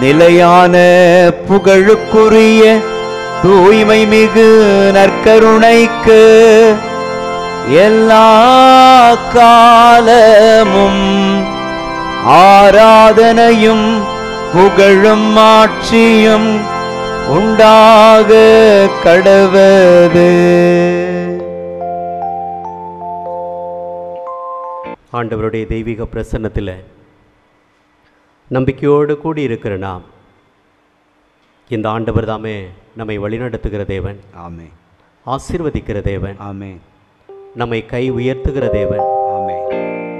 நிலையான புகழுக்குரிய தூய்மை மிகு நற்கருணைக்கு எல்லா காலமும் ஆராதனையும் புகழும் ஆட்சியும் உண்டாக கடவது. ஆண்டவருடைய தெய்வீக பிரசன்னத்தில் நம்பிக்கையோடு கூடி இருக்கிற நாம், இந்த ஆண்டவர் தாமே நம்மை வழிநடத்துகிற தேவன், ஆமென். ஆசீர்வதிக்கிற தேவன், ஆமென். நம்மை கை உயர்த்துகிற தேவன், ஆமென்.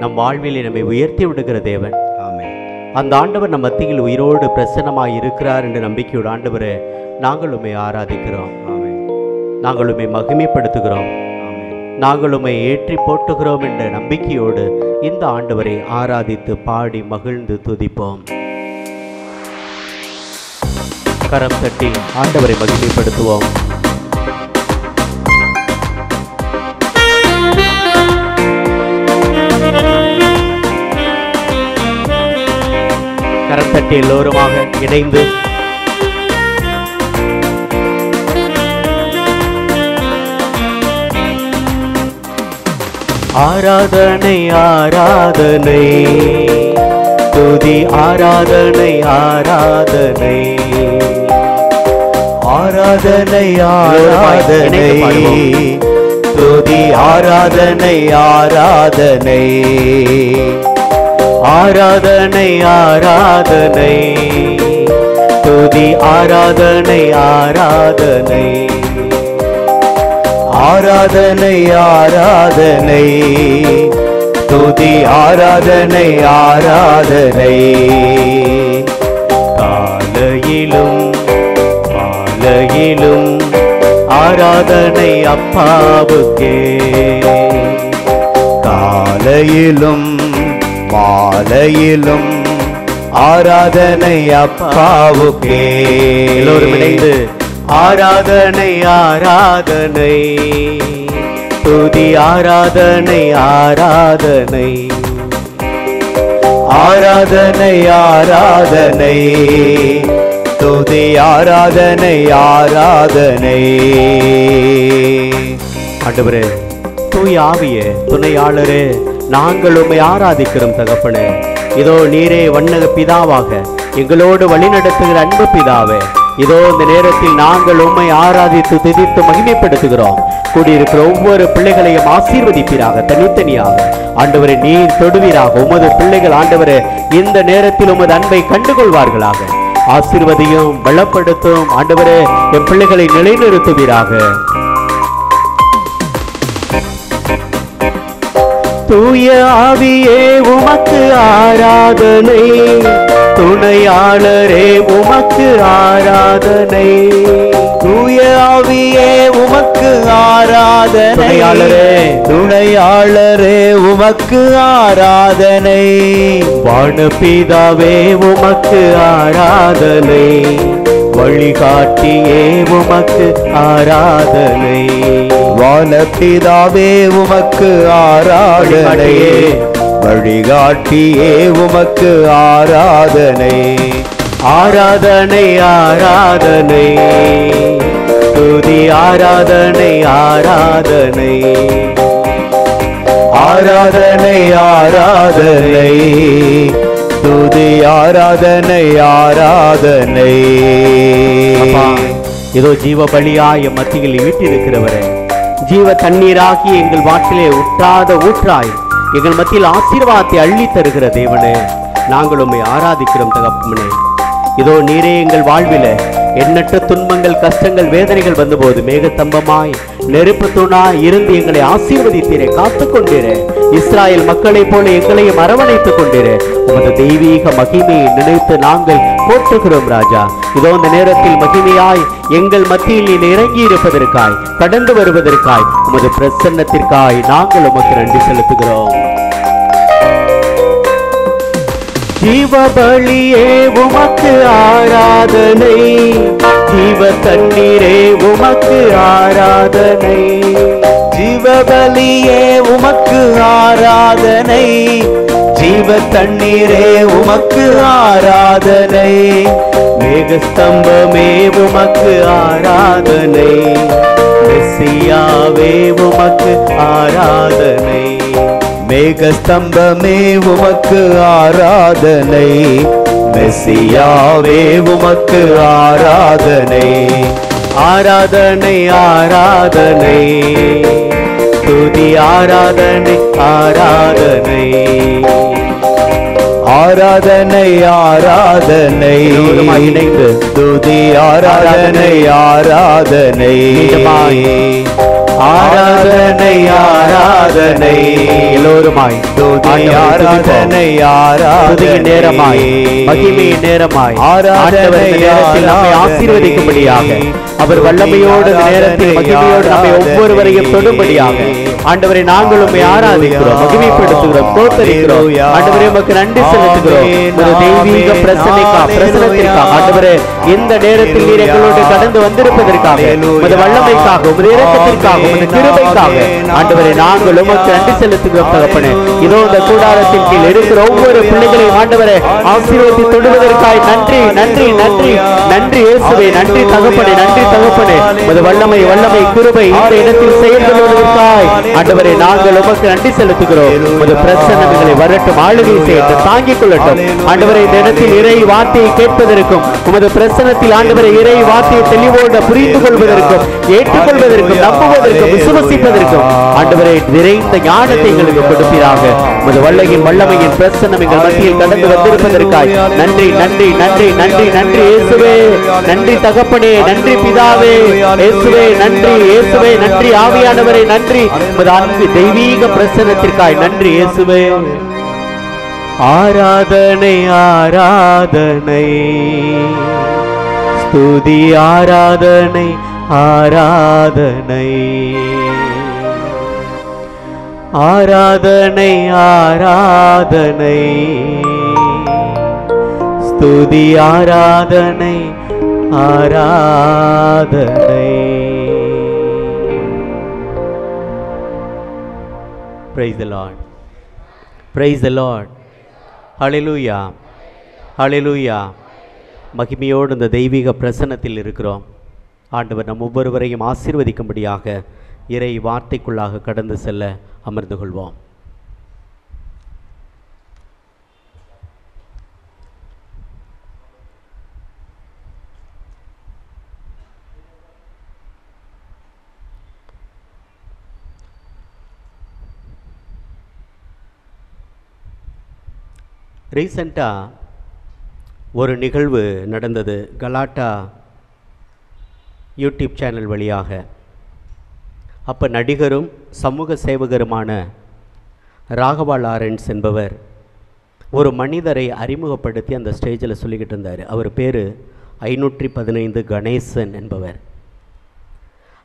நம் வாழ்விலே நம்மை உயர்த்தி விடுகிற தேவன். ஆமென். அந்த ஆண்டவர் நம் மத்தியில் உயிரோடு பிரசன்னமாய் இருக்கிறார் என்ற நம்பிக்கையோடு ஆண்டவரை நாங்கள் உம்மை ஆராதிக்கிறோம், நாங்கள் உம்மை மகிமைப்படுத்துகிறோம், நாங்கள் உம்மை ஏற்றி போட்டுகிறோம் என்ற நம்பிக்கையோடு இந்த ஆண்டவரை ஆராதித்து பாடி மகிழ்ந்து துதிப்போம். கரம் தட்டி ஆண்டவரை மகிமைப்படுத்துவோம். கரம் தட்டி எல்லோருமாக இணைந்து ஆராதனை ஆராதனை துதி ஆராதனை ஆராதனை ஆராதனை ஆராதனை துதி ஆராதனை ஆராதனை ஆராதனை ஆராதனை துதி ஆராதனை ஆராதனை ஆராதனை ஆராதனை துதி ஆராதனை ஆராதனை காலையிலும் மாலையிலும் ஆராதனை அப்பாவுக்கே, காலையிலும் மாலையிலும் ஆராதனை அப்பாவுக்கே. எல்லோரும் இணைந்து ஆராதனை ஆராதனை துதி ஆராதனை ஆராதனை ஆராதனை ஆராதனை துதி ஆராதனை ஆராதனை. ஆண்டவரே, தூய ஆவியே, துணையாளரே, நாங்கள் உம்மை ஆராதிக்கிறோம் தகப்பனே. இதோ நீரே வண்ணக பிதாவாக எங்களோடு வழிநடத்துகிற அன்பு பிதாவே, இதோ இந்த நேரத்தில் நாங்கள் உம்மை ஆராதித்து துதித்து மகிமைப்படுத்துகிறோம். கூடியிருக்கிற ஒவ்வொரு பிள்ளைகளையும் ஆசீர்வதிப்பீராக, தனித்தனியாக ஆண்டவரை நீர் தொடுவீராக. உமது பிள்ளைகள் ஆண்டவரே இந்த நேரத்தில் உமது அன்பை கண்டுகொள்வார்களாக. ஆசீர்வதியும் பலப்படுத்தும் ஆண்டவரே, என் பிள்ளைகளை நிலைநிறுத்துவீராக. தூய ஆவியே உமக்கு ஆராதனை, துணையாளரே உமக்கு ஆராதனை. தூய ஆவியே உமக்கு ஆராதனை, துணையாளரே துணையாளரே உமக்கு ஆராதனை. வானபிதாவே உமக்கு ஆராதனை, வழிகாட்டியே உமக்கு ஆராதனை. வானபிதாவே உமக்கு ஆராதனை, வழிகாட்டியே உமக்கு ஆராதனை. ஆராதனை ஆராதனை துதி ஆராதனை ஆராதனை ஆராதனை ஆராதனை துதி ஆராதனை ஆராதனை. இதோ ஜீவ பலியாய மத்தியில் வீட்டிருக்கிறவரே, ஜீவ தண்ணீராகி எங்கள் வாட்டிலே உற்றாத ஊற்றாய் எங்கள் மத்தியில் ஆசீர்வாதத்தை அள்ளி தருகிற தேவனே, நாங்கள் உம்மை ஆராதிக்கிறோம் தகப்பனே. இதோ நீரே எங்கள் வாழ்வில எண்ணற்ற துன்பங்கள், கஷ்டங்கள், வேதனைகள் வந்தபோது மேகத்தம்பமாய் நெருப்பு தூணாய் இருந்து எங்களை ஆசீர்வதித்தீரே, காத்துக்கொண்டீரே. இஸ்ராயல் மக்களை போல எங்களையும் அரவணைத்துக் கொண்டீரே. உமது தெய்வீக மகிமையை நினைத்து நாங்கள் போற்றுகிறோம் ராஜா. இதோ இந்த நேரத்தில் மகிமையாய் எங்கள் மத்தியில் நீ இறங்கி இருப்பதற்காய், கடந்து வருவதற்காய், உமது பிரசன்னத்திற்காய் நாங்கள் உமக்கு நன்றி செலுத்துகிறோம். ஜீவபலியே உமக்கு ஆராதனை, ஜீவ தண்ணீரே உமக்கு ஆராதனை. ஜீவபலியே உமக்கு ஆராதனை, ஜீவ தண்ணீரே உமக்கு ஆராதனை. மேகஸ்தம்பமே உமக்கு ஆராதனை. மெஸ்ஸியாவே உமக்கு ஆராதனை. மேகஸ்தம்பமே உமக்கு ஆராதனை. மெஸ்ஸியாவே உமக்கு ஆராதனை. ஆராதனை ஆராதனை துதி ஆராதனை ஆராதனை ஆராதனை ஆராதனை இணைந்து துதி ஆராதனை ஆராதனை ஆராதனை ஆராதனை எல்லோருமாய் துதி ஆராதனை ஆராதனை நேரமாய் மகிமையின் நேரமாய் ஆண்டவர் இந்த நேரத்தில் நம்மை ஆசீர்வதிக்கும்படியாக அவர் வல்லமையோடு நேரத்தில் மகிமையோடு நம்மை ஒவ்வொருவரையும் தொடும்படியாக ஆண்டவரை நாங்கள் உம்மை ஆராதிக்கிறோம், மகிமைப்படுத்துகிறோம், ஸ்தோத்திரிக்கிறோம். ஆண்டவரே உமக்கு நன்றி செலுத்துகிறோம். ஒரு தெய்வீக பிரசனத்திற்காக ஆண்டவரே இந்த நேரத்தில் நீர் எங்களோடு கடந்து வந்திருப்பதற்காக உமது வல்லமைக்காக உமது இரக்கத்திற்காக உமது கிருபைக்காக ஆண்டவரே நாங்கள் உமக்கு நன்றி செலுத்துகிறோம் தகப்பனே. இதோ இந்த கூடாரத்தின் கீழ் இருக்கிற ஒவ்வொரு பிள்ளைகளையும் ஆண்டவரே ஆசீர்வதி தொடுவதற்காக நன்றி நன்றி நன்றி நன்றி இயேசுவே. நன்றி தகப்பனே, நன்றி தகப்பனே. உமது வல்லமை வல்லமை கிருபை இந்த இடத்தில் செயல்படுவதற்காக ஆண்டவரே நாங்கள் உமக்கு நன்றி செலுத்துகிறோம். உமது பிரசன்னங்களை வரட்டும், ஆளுகை செய்யட்டும், தாங்கிக் கொள்ளட்டும். ஆண்டவரே இந்த இடத்தில் இறை வார்த்தையை கேட்பதற்கும் உமது பிரசன்னத்தில் ஆண்டவரை இறை வார்த்தையை தெளிவோடு புரிந்து கொள்வதற்கும் ஏற்றுக்கொள்வதற்கும் நம்புவதற்கும் விசுவசிப்பதற்கும் ஆண்டவரை நிறைந்த ஞானத்தை எங்களுக்கு கொடுப்பீராக. உமது வல்லமையின் வல்லமையின் பிரசன்னம் எங்கள் மத்தியில் கடந்து வந்திருப்பதற்காய் நன்றி நன்றி நன்றி நன்றி நன்றி இயேசுவே. நன்றி தகப்பனே, நன்றி பிதாவே, இயேசுவே நன்றி, இயேசுவே நன்றி, ஆவியானவரே நன்றி. உமது அன்பு தெய்வீக பிரசன்னத்திற்காய் நன்றி இயேசுவே. ஆராதனை ஆராதனை ஸ்துதி ஆராதனை ஆராதனை ஆராதனை ஆராதனை ஸ்துதி ஆராதனை ஆராதனை. Praise the Lord. Praise the Lord. Hallelujah. Hallelujah. மகிமையோடு இந்த தெய்வீக பிரசன்னத்தில் இருக்கிறோம். ஆண்டவர் நம் ஒவ்வொருவரையும் ஆசீர்வதிக்கும்படியாக இறை வார்த்தைக்குள்ளாக கடந்து செல்ல அமர்ந்து கொள்வோம். ரீசெண்டாக ஒரு நிகழ்வு நடந்தது கலாட்டா யூடியூப் சேனல் வழியாக. அப்போ நடிகரும் சமூக சேவகருமான ராகவா லாரன்ஸ் என்பவர் ஒரு மனிதரை அறிமுகப்படுத்தி அந்த ஸ்டேஜில் சொல்லிக்கிட்டு இருந்தார். அவர் பேர் 515 கணேசன் என்பவர்.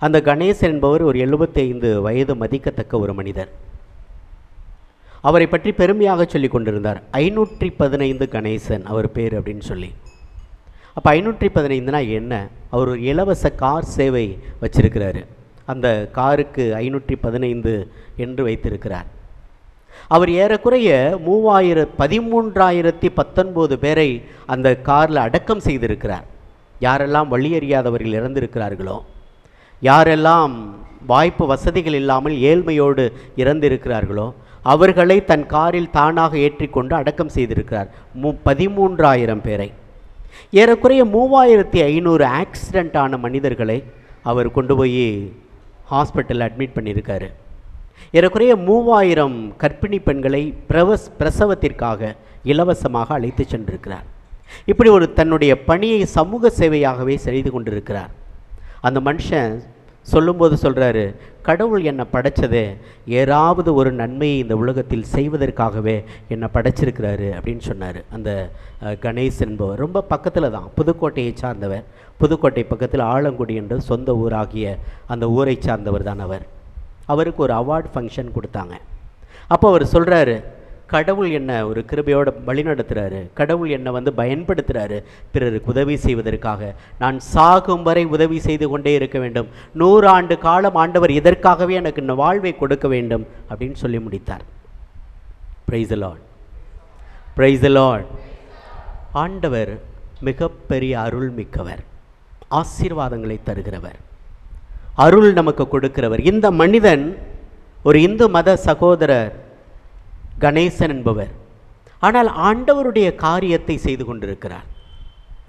அந்த கணேசன் என்பவர் ஒரு 75 வயது மதிக்கத்தக்க ஒரு மனிதர். அவரை பற்றி பெருமையாக சொல்லி கொண்டிருந்தார். 515 கணேசன் அவர் பேர் அப்படின்னு சொல்லி. அப்போ 515னா என்ன? அவர் ஒரு இலவச கார் சேவை வச்சிருக்கிறாரு. அந்த காருக்கு 515 என்று வைத்திருக்கிறார். அவர் ஏறக்குறைய 13,19 பேரை அந்த காரில் அடக்கம் செய்திருக்கிறார். யாரெல்லாம் வழியறியாதவர்கள் இறந்திருக்கிறார்களோ, யாரெல்லாம் வாய்ப்பு வசதிகள் இல்லாமல் ஏழ்மையோடு இறந்திருக்கிறார்களோ அவர்களை தன் காரில் தானாக ஏற்றிக்கொண்டு அடக்கம் செய்திருக்கிறார். 13,000 பேரை. ஏறக்குறைய 3,500 ஆக்சிடெண்ட் ஆன மனிதர்களை அவர் கொண்டு போய் ஹாஸ்பிட்டலில் அட்மிட் பண்ணியிருக்காரு. ஏறக்குறைய 3,000 கர்ப்பிணி பெண்களை பிரசவத்திற்காக இலவசமாக அழைத்து சென்றிருக்கிறார். இப்படி ஒரு தன்னுடைய பணியை சமூக சேவையாகவே செய்து கொண்டிருக்கிறார். அந்த மனுஷன் சொல்லும்போது சொல்கிறாரு, கடவுள் என்னை படைச்சதே ஏதாவது ஒரு நன்மையை இந்த உலகத்தில் செய்வதற்காகவே என்னை படைச்சிருக்கிறாரு அப்படின்னு சொன்னார். அந்த கணேஷ் என்பவர் ரொம்ப பக்கத்தில் தான், புதுக்கோட்டையை சார்ந்தவர். புதுக்கோட்டை பக்கத்தில் ஆலங்குடி என்ற சொந்த ஊராகிய அந்த ஊரை சார்ந்தவர் தான் அவர். அவருக்கு ஒரு அவார்டு ஃபங்க்ஷன் கொடுத்தாங்க. அப்போ அவர் சொல்கிறாரு, கடவுள் என்னை ஒரு கிருபையோடு வழிநடத்துகிறாரு, கடவுள் என்னை பயன்படுத்துகிறாரு பிறருக்கு உதவி செய்வதற்காக. நான் சாகும் வரை உதவி செய்து கொண்டே இருக்க வேண்டும். 100 ஆண்டு காலம் ஆண்டவர் இதற்காகவே எனக்கு இந்த வாழ்வை கொடுக்க வேண்டும் அப்படின்னு சொல்லி முடித்தார். Price the Lord. Praise the Lord. ஆண்டவர் மிகப்பெரிய அருள் மிக்கவர், ஆசீர்வாதங்களை தருகிறவர், அருள் நமக்கு கொடுக்கிறவர். இந்த மனிதன் ஒரு இந்து மத சகோதரர் கணேசன் என்பவர். ஆனால் ஆண்டவருடைய காரியத்தை செய்து கொண்டிருக்கிறார்.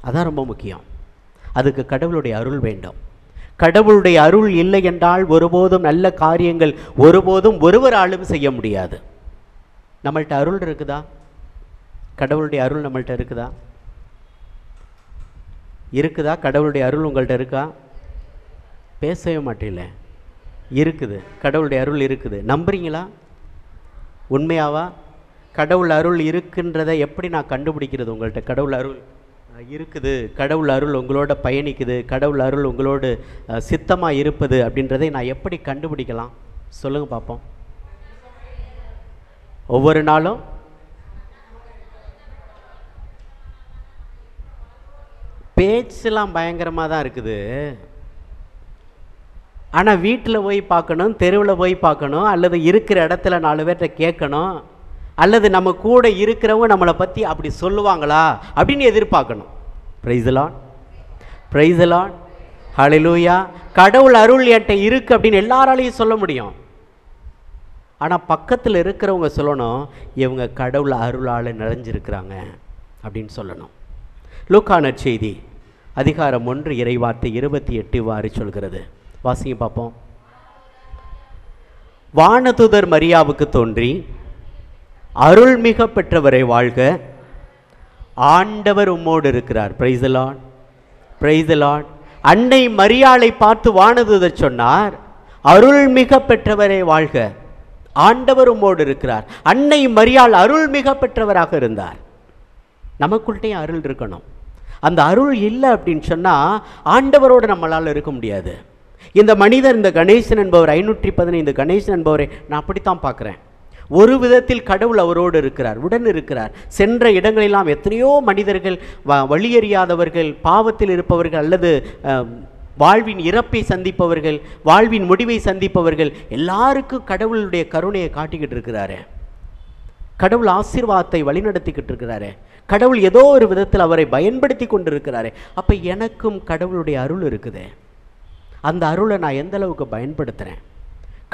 அதான் ரொம்ப முக்கியம். அதுக்கு கடவுளுடைய அருள் வேண்டும். கடவுளுடைய அருள் இல்லை என்றால் ஒருபோதும் நல்ல காரியங்கள் ஒருபோதும் ஒருவராலும் செய்ய முடியாது. நம்மள்ட்ட அருள் இருக்குதா? கடவுளுடைய அருள் நம்மள்ட்ட இருக்குதா? இருக்குதா? கடவுளுடைய அருள் உங்கள்கிட்ட இருக்கா? பேசவே மாட்டேல. இருக்குது, கடவுளுடைய அருள் இருக்குது. நம்புறீங்களா? உண்மையாவா? கடவுள் அருள் இருக்குன்றதை எப்படி நான் கண்டுபிடிக்கிறது? உங்கள்கிட்ட கடவுள் அருள் இருக்குது, கடவுள் அருள் உங்களோட பயணிக்குது, கடவுள் அருள் உங்களோடு சித்தமாக இருப்பது அப்படின்றதை நான் எப்படி கண்டுபிடிக்கலாம்? சொல்லுங்க பார்ப்போம். ஒவ்வொரு நாளும் பேச்செல்லாம் பயங்கரமாக தான் இருக்குது. ஆனால் வீட்டில் போய் பார்க்கணும், தெருவில் போய் பார்க்கணும், அல்லது இருக்கிற இடத்துல 4 பேர்கிட்ட கேட்கணும், அல்லது நம்ம கூட இருக்கிறவங்க நம்மளை பற்றி அப்படி சொல்லுவாங்களா அப்படின்னு எதிர்பார்க்கணும். Praise the Lord, praise the Lord, hallelujah. கடவுள் அருள் என்கிட்ட இருக்குது அப்படின்னு எல்லாராலையும் சொல்ல முடியும். ஆனால் பக்கத்தில் இருக்கிறவங்க சொல்லணும், இவங்க கடவுள் அருளால் நிறைஞ்சிருக்கிறாங்க அப்படின்னு சொல்லணும். லூக்கா நற்செய்தி அதிகாரம் 1 இறைவார்த்தை 28 இவ்வாறு சொல்கிறது. வாசிங்க பார்ப்போம். வானதூதர் மரியாவுக்கு தோன்றி, அருள்மிக பெற்றவரை வாழ்க, ஆண்டவர் உம்மோடு இருக்கிறார். Price the Lord, praise the Lord. அன்னை மரியாளை பார்த்து வானதூதர் சொன்னார், அருள்மிக பெற்றவரை வாழ்க, ஆண்டவர் உம்மோடு இருக்கிறார். அன்னை மரியாள் அருள்மிக பெற்றவராக இருந்தார். நமக்குள்கிட்டையும் அருள் இருக்கணும். அந்த அருள் இல்லை அப்படின்னு சொன்னால் ஆண்டவரோடு நம்மளால் இருக்க முடியாது. இந்த மனிதர், இந்த கணேசன் என்பவர், 515 கணேசன் என்பவரை நான் அப்படித்தான் பார்க்குறேன். ஒரு விதத்தில் கடவுள் அவரோடு இருக்கிறார், உடன் இருக்கிறார். சென்ற இடங்களெல்லாம் எத்தனையோ மனிதர்கள், வழியறியாதவர்கள், பாவத்தில் இருப்பவர்கள், அல்லது வாழ்வின் இறப்பை சந்திப்பவர்கள், வாழ்வின் முடிவை சந்திப்பவர்கள், எல்லாருக்கும் கடவுளுடைய கருணையை காட்டிக்கிட்டு இருக்கிறாரு. கடவுள் ஆசீர்வாதத்தை வழிநடத்திக்கிட்டு இருக்கிறாரு. கடவுள் ஏதோ ஒரு விதத்தில் அவரை பயன்படுத்தி கொண்டு இருக்கிறாரு. அப்போ எனக்கும் கடவுளுடைய அருள் இருக்குது. அந்த அருளை நான் எந்த அளவுக்கு பயன்படுத்துகிறேன்?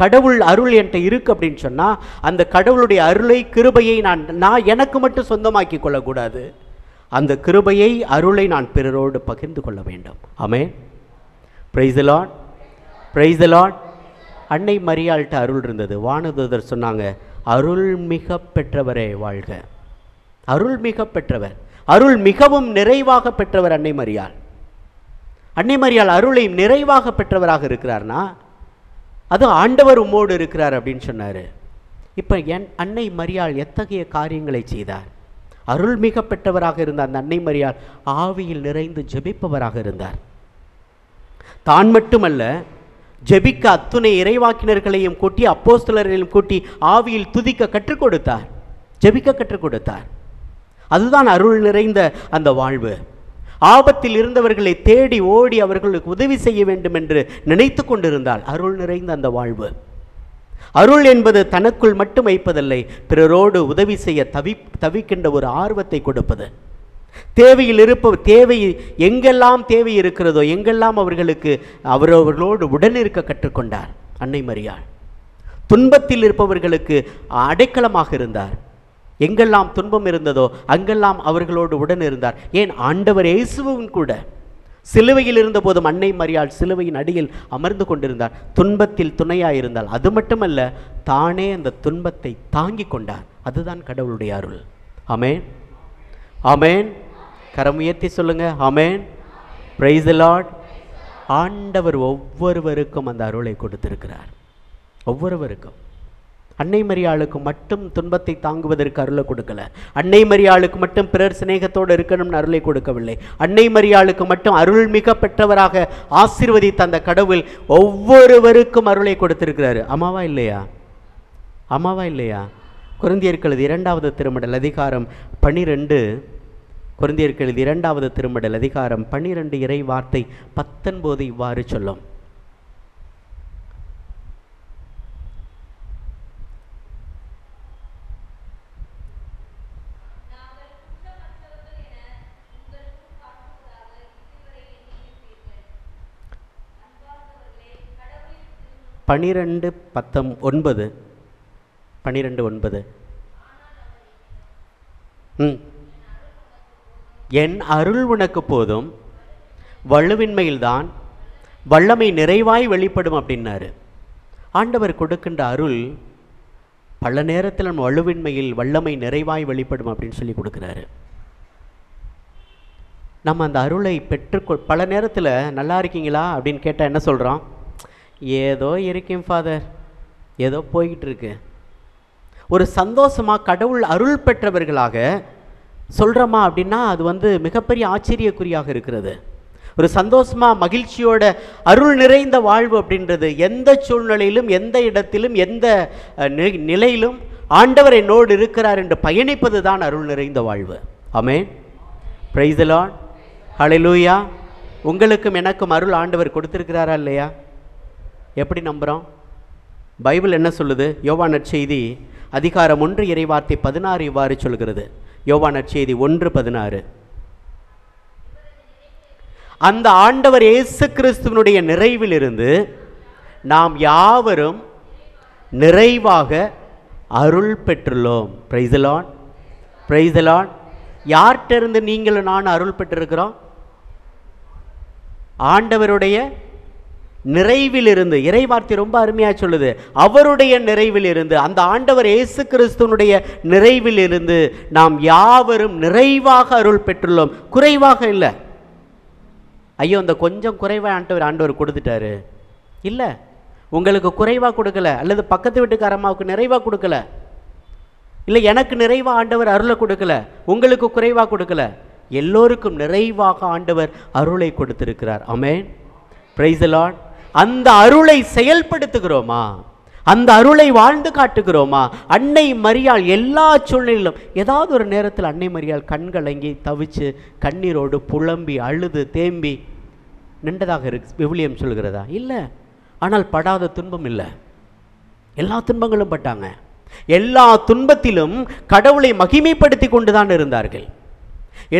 கடவுள் அருள் என்கிட்ட இருக்கு அப்படின்னு சொன்னால் அந்த கடவுளுடைய அருளை, கிருபையை நான் எனக்கு மட்டும் சொந்தமாக்கி கொள்ளக்கூடாது. அந்த கிருபையை, அருளை நான் பிறரோடு பகிர்ந்து கொள்ள வேண்டும். Amen. Praise the Lord, praise the Lord. அன்னை மரியாள்கிட்ட அருள் இருந்தது. வானதூதர் சொன்னாங்க, அருள் மிக பெற்றவரே வாழ்க. அருள் மிக பெற்றவர், அருள் மிகவும் நிறைவாக பெற்றவர் அன்னை மரியாள். அன்னை மரியாள் அருளை நிறைவாக பெற்றவராக இருக்கிறார்னா அது ஆண்டவர் உம்மோடு இருக்கிறார் அப்படின்னு சொன்னார். இப்போ அன்னை மரியாள் எத்தகைய காரியங்களை செய்தார்? அருள் மிக பெற்றவராக இருந்த அந்த அன்னை மரியாள் ஆவியில் நிறைந்து ஜெபிப்பவராக இருந்தார். தான் மட்டுமல்ல, ஜெபிக்க அத்துணை இறைவாக்கினர்களையும் கூட்டி, அப்போஸ்தலர்களையும் கூட்டி ஆவியில் துதிக்க கற்றுக் கொடுத்தார், ஜெபிக்க கற்றுக் கொடுத்தார். அதுதான் அருள் நிறைந்த அந்த வாழ்வு. ஆபத்தில் இருந்தவர்களை தேடி ஓடி அவர்களுக்கு உதவி செய்ய வேண்டும் என்று நினைத்து கொண்டிருந்தால் அருள் நிறைந்த அந்த வாழ்வு. அருள் என்பது தனக்குள் மட்டும் வைப்பதில்லை, பிறரோடு உதவி செய்ய தவிக்கின்ற ஒரு ஆர்வத்தை கொடுப்பது. தேவையில் தேவை எங்கெல்லாம் தேவை இருக்கிறதோ எங்கெல்லாம் அவர்களோடு உடனிருக்க கற்றுக்கொண்டார் அன்னை மரியாள். துன்பத்தில் இருப்பவர்களுக்கு அடைக்கலமாக இருந்தார். எங்கெல்லாம் துன்பம் இருந்ததோ அங்கெல்லாம் அவர்களோடு உடன் இருந்தார். ஏன், ஆண்டவர் இயேசுவும் கூட சிலுவையில் இருந்த போதும் அன்னை மரியாள் சிலுவையின் அடியில் அமர்ந்து கொண்டிருந்தார். துன்பத்தில் துணையாக இருந்தால். அது மட்டுமல்ல, தானே அந்த துன்பத்தை தாங்கி கொண்டார். அதுதான் கடவுளுடைய அருள். ஆமென், ஆமென். கரம் உயர்த்தி சொல்லுங்க, ஆமென். Praise the Lord. ஆண்டவர் ஒவ்வொருவருக்கும் அந்த அருளை கொடுத்திருக்கிறார். ஒவ்வொருவருக்கும். அன்னை மரியாளுக்கு மட்டும் துன்பத்தை தாங்குவதற்கு அருளை கொடுக்கல. அன்னை மரியாளுக்கு மட்டும் பிறர் சிநேகத்தோடு இருக்கணும்னு அருளை கொடுக்கவில்லை. அன்னை மரியாளுக்கு மட்டும் அருள்மிக பெற்றவராக ஆசீர்வதித்த அந்த கடவுள் ஒவ்வொருவருக்கும் அருளை கொடுத்திருக்கிறாரு. ஆமாவா இல்லையா? ஆமாவா இல்லையா? கொரிந்தியர்கள் 2வது திருமடல் அதிகாரம் 12, கொரிந்தியர்கள் 2வது திருமடல் அதிகாரம் 12 இறை வார்த்தை 19 இவ்வாறு சொல்லும். 12:9 என் அருள் உனக்கு போதும், வலுவின்மையில்தான் வல்லமை நிறைவாய் வெளிப்படும் அப்படின்னாரு. ஆண்டவர் கொடுக்கின்ற அருள் பல நேரத்தில் நம்ம வலுவின்மையில் வல்லமை நிறைவாய் வெளிப்படும் அப்படின்னு சொல்லி கொடுக்குறாரு. நம்ம அந்த அருளை பல நேரத்தில் நல்லா இருக்கீங்களா அப்படின்னு கேட்டால் என்ன சொல்கிறோம்? ஏதோ இருக்கேன் ஃபாதர், ஏதோ போய்கிட்டு இருக்கு. ஒரு சந்தோஷமாக கடவுள் அருள் பெற்றவர்களாக சொல்கிறோமா அப்படின்னா அது மிகப்பெரிய ஆச்சரியக்குறியாக இருக்கிறது. ஒரு சந்தோஷமாக மகிழ்ச்சியோட அருள் நிறைந்த வாழ்வு அப்படின்றது எந்த சூழ்நிலையிலும், எந்த இடத்திலும், எந்த நிலையிலும் ஆண்டவர் என்னோடு இருக்கிறார் என்று பயணிப்பது தான் அருள் நிறைந்த வாழ்வு. Amen. Praise the Lord. Hallelujah. உங்களுக்கும் எனக்கும் அருள் ஆண்டவர் கொடுத்திருக்கிறாரா இல்லையா? எப்படி நம்புகிறோம்? பைபிள் என்ன சொல்லுது? யோவான் நற்செய்தி அதிகாரம் 1 இறைவார்த்தை 16 இவ்வாறு சொல்கிறது. யோவான் நற்செய்தி 1:16. அந்த ஆண்டவர் இயேசு கிறிஸ்துவினுடைய நிறைவிலிருந்து நாம் யாவரும் நிறைவாக அருள் பெற்றுள்ளோம். Price the Lord. Praise the Lord. யார்கிட்ட இருந்து நீங்களும் நான் அருள் பெற்றிருக்கிறோம்? ஆண்டவருடைய நிறைவிலிருந்து. இறைவார்த்தை ரொம்ப அருமையாக சொல்லுது. அவருடைய நிறைவிலிருந்து, அந்த ஆண்டவர் இயேசு கிறிஸ்துவனுடைய நிறைவிலிருந்து நாம் யாவரும் நிறைவாக அருள் பெற்றுள்ளோம். குறைவாக இல்லை. ஐயோ இந்த கொஞ்சம் குறைவாக ஆண்டவர் கொடுத்துட்டாரு இல்லை. உங்களுக்கு குறைவாக கொடுக்கல, அல்லது பக்கத்து வீட்டுக்காரம்மாவுக்கு நிறைவாக கொடுக்கல, இல்லை எனக்கு நிறைவாக ஆண்டவர் அருளை கொடுக்கல, உங்களுக்கு குறைவாக கொடுக்கல, எல்லோருக்கும் நிறைவாக ஆண்டவர் அருளை கொடுத்திருக்கிறார். ஆமென். Praise the Lord. அந்த அருளை செயல்படுத்துகிறோமா? அந்த அருளை வாழ்ந்து காட்டுகிறோமா? அன்னை மரியாள் எல்லா சூழ்நிலையிலும் ஏதாவது ஒரு நேரத்தில் அன்னை மரியாள் கண்கலங்கி தவிச்சு கண்ணீரோடு புலம்பி அழுது தேம்பி நின்றதாக விவிலியம் சொல்கிறதா? இல்லை. ஆனால் படாத துன்பம் இல்லை. எல்லா துன்பங்களும் பட்டாங்க. எல்லா துன்பத்திலும் கடவுளை மகிமைப்படுத்தி கொண்டுதான் இருந்தார்கள்.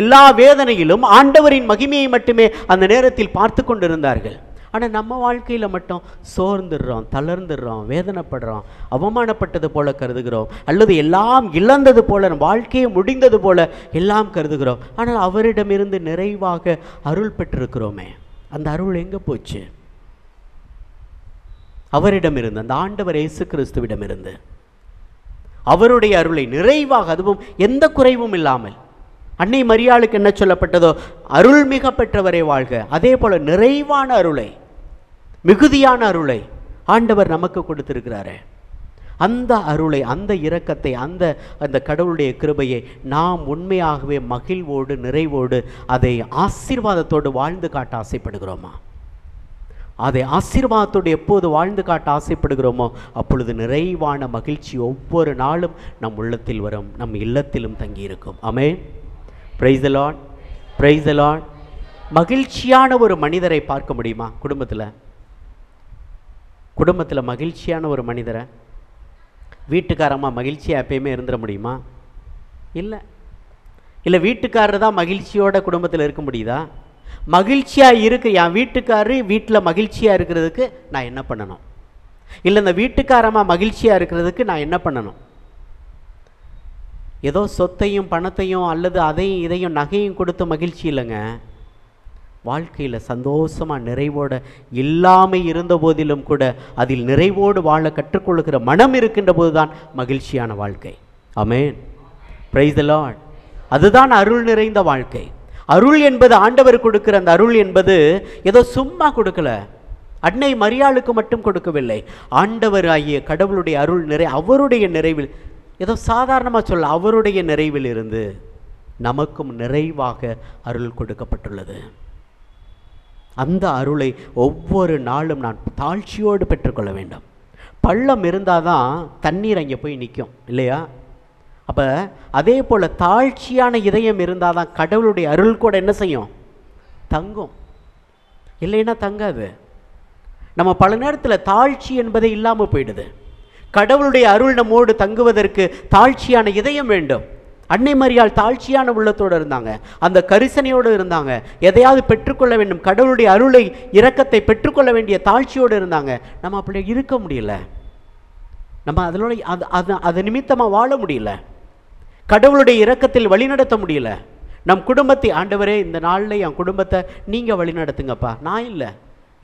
எல்லா வேதனையிலும் ஆண்டவரின் மகிமையை மட்டுமே அந்த நேரத்தில் பார்த்து கொண்டிருந்தார்கள். ஆனால் நம்ம வாழ்க்கையில் மட்டும் சோர்ந்துடுறோம், தளர்ந்துடுறோம், வேதனைப்படுறோம், அவமானப்பட்டது போல கருதுகிறோம், அல்லது எல்லாம் இழந்தது போல, வாழ்க்கையை முடிந்தது போல எல்லாம் கருதுகிறோம். ஆனால் அவரிடமிருந்து நிறைவாக அருள் பெற்றிருக்கிறோமே, அந்த அருள் எங்கே போச்சு? அவரிடமிருந்து, அந்த ஆண்டவர் இயேசு கிறிஸ்துவிடமிருந்து அவருடைய அருளை நிறைவாக, அதுவும் எந்த குறைவும் இல்லாமல். அன்னை மரியாளுக்கு என்ன சொல்லப்பட்டதோ, அருள் மிக பெற்றவரை வாழ்க, அதே போல நிறைவான அருளை, மிகுதியான அருளை ஆண்டவர் நமக்கு கொடுத்திருக்கிறாரே. அந்த அருளை, அந்த இரக்கத்தை, அந்த கடவுளுடைய கிருபையை நாம் உண்மையாகவே மகிழ்வோடு நிறைவோடு அதை ஆசீர்வாதத்தோடு வாழ்ந்து காட்ட ஆசைப்படுகிறோமா? அதை ஆசீர்வாதத்தோடு எப்போது வாழ்ந்து காட்ட ஆசைப்படுகிறோமோ அப்பொழுது நிறைவான மகிழ்ச்சி ஒவ்வொரு நாளும் நம் உள்ளத்தில் வரும், நம் இல்லத்திலும் தங்கியிருக்கும். Amen. Praise the Lord. Praise the Lord. மகிழ்ச்சியான ஒரு மனிதரை பார்க்க முடியுமா? குடும்பத்தில் மகிழ்ச்சியான ஒரு மனிதரை, வீட்டுக்காரம்மா மகிழ்ச்சியாக எப்பயுமே இருந்துட முடியுமா? இல்லை. வீட்டுக்காரர் தான் மகிழ்ச்சியோட குடும்பத்தில் இருக்க முடியுதா? மகிழ்ச்சியாக இருக்கு என் வீட்டுக்காரர் வீட்டில் மகிழ்ச்சியாக இருக்கிறதுக்கு நான் என்ன பண்ணணும்? இல்லை இந்த வீட்டுக்காரம்மா மகிழ்ச்சியாக இருக்கிறதுக்கு நான் என்ன பண்ணணும்? ஏதோ சொத்தையும் பணத்தையும் அல்லது அதையும் இதையும் நகையும் கொடுத்து மகிழ்ச்சி இல்லைங்க. வாழ்க்கையில் சந்தோஷமாக நிறைவோடு இல்லாமல் இருந்த போதிலும் கூட அதில் நிறைவோடு வாழ கற்றுக்கொள்ளுகிற மனம் இருக்கின்ற போது தான் மகிழ்ச்சியான வாழ்க்கை. ஆமென். Praise the Lord. அதுதான் அருள் நிறைந்த வாழ்க்கை. அருள் என்பது ஆண்டவர் கொடுக்கிற அந்த அருள் என்பது ஏதோ சும்மா கொடுக்கல. அன்னை மரியாளுக்கு மட்டும் கொடுக்கவில்லை. ஆண்டவர் ஆகிய கடவுளுடைய அருள் அவருடைய நிறைவில், ஏதோ சாதாரணமாக சொல்ல, அவருடைய நிறைவில் இருந்து நமக்கும் நிறைவாக அருள் கொடுக்கப்பட்டுள்ளது. அந்த அருளை ஒவ்வொரு நாளும் நான் தாழ்ச்சியோடு பெற்றுக்கொள்ள வேண்டும். பள்ளம் இருந்தால் தான் தண்ணீர் அங்கே போய் நிற்கும் இல்லையா? அப்போ அதே போல் தாழ்ச்சியான இதயம் இருந்தால் தான் கடவுளுடைய அருள் கூட என்ன செய்யும்? தங்கும். இல்லைன்னா தங்காது. நம்ம பல நேரத்தில் தாழ்ச்சி என்பதே இல்லாமல் போயிடுது. கடவுளுடைய அருள் நம்மோடு தங்குவதற்கு தாழ்ச்சியான இதயம் வேண்டும். அன்னை மரியாள் தாழ்ச்சியான உள்ளத்தோடு இருந்தாங்க, அந்த கரிசனையோடு இருந்தாங்க, எதையாவது பெற்றுக்கொள்ள வேண்டும், கடவுளுடைய அருளை இரக்கத்தை பெற்றுக்கொள்ள வேண்டிய தாழ்ச்சியோடு இருந்தாங்க. நம்ம அப்படி இருக்க முடியல, நம்ம அதனோட அது நிமித்தமாக வாழ முடியல, கடவுளுடைய இரக்கத்தில் வழிநடத்த முடியல. நம் குடும்பத்தை, ஆண்டவரே இந்த நாளில் என் குடும்பத்தை நீங்கள் வழிநடத்துங்கப்பா, நான் இல்லை,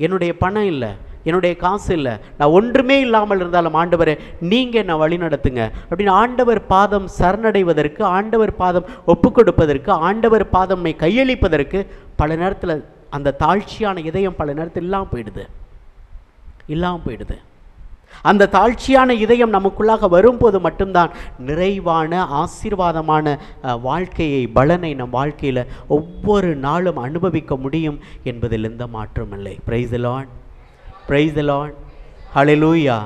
என்னுடைய பணம் இல்லை, என்னுடைய காசு இல்லை, நான் ஒன்றுமே இல்லாமல் இருந்தாலும் ஆண்டவரே நீங்கள் என்னை வழி நடத்துங்க அப்படின்னு ஆண்டவர் பாதம் சரணடைவதற்கு, ஆண்டவர் பாதம் ஒப்பு கொடுப்பதற்கு, ஆண்டவர் பாதம்மை கையளிப்பதற்கு பல நேரத்தில் அந்த தாழ்ச்சியான இதயம் பல நேரத்தில் இல்லாமல் போயிடுது. அந்த தாழ்ச்சியான இதயம் நமக்குள்ளாக வரும்போது மட்டும்தான் நிறைவான ஆசீர்வாதமான வாழ்க்கையை, பலனை நம் வாழ்க்கையில் ஒவ்வொரு நாளும் அனுபவிக்க முடியும் என்பதில் எந்த மாற்றம் இல்லை. Praise the Lord, praise the Lord, hallelujah,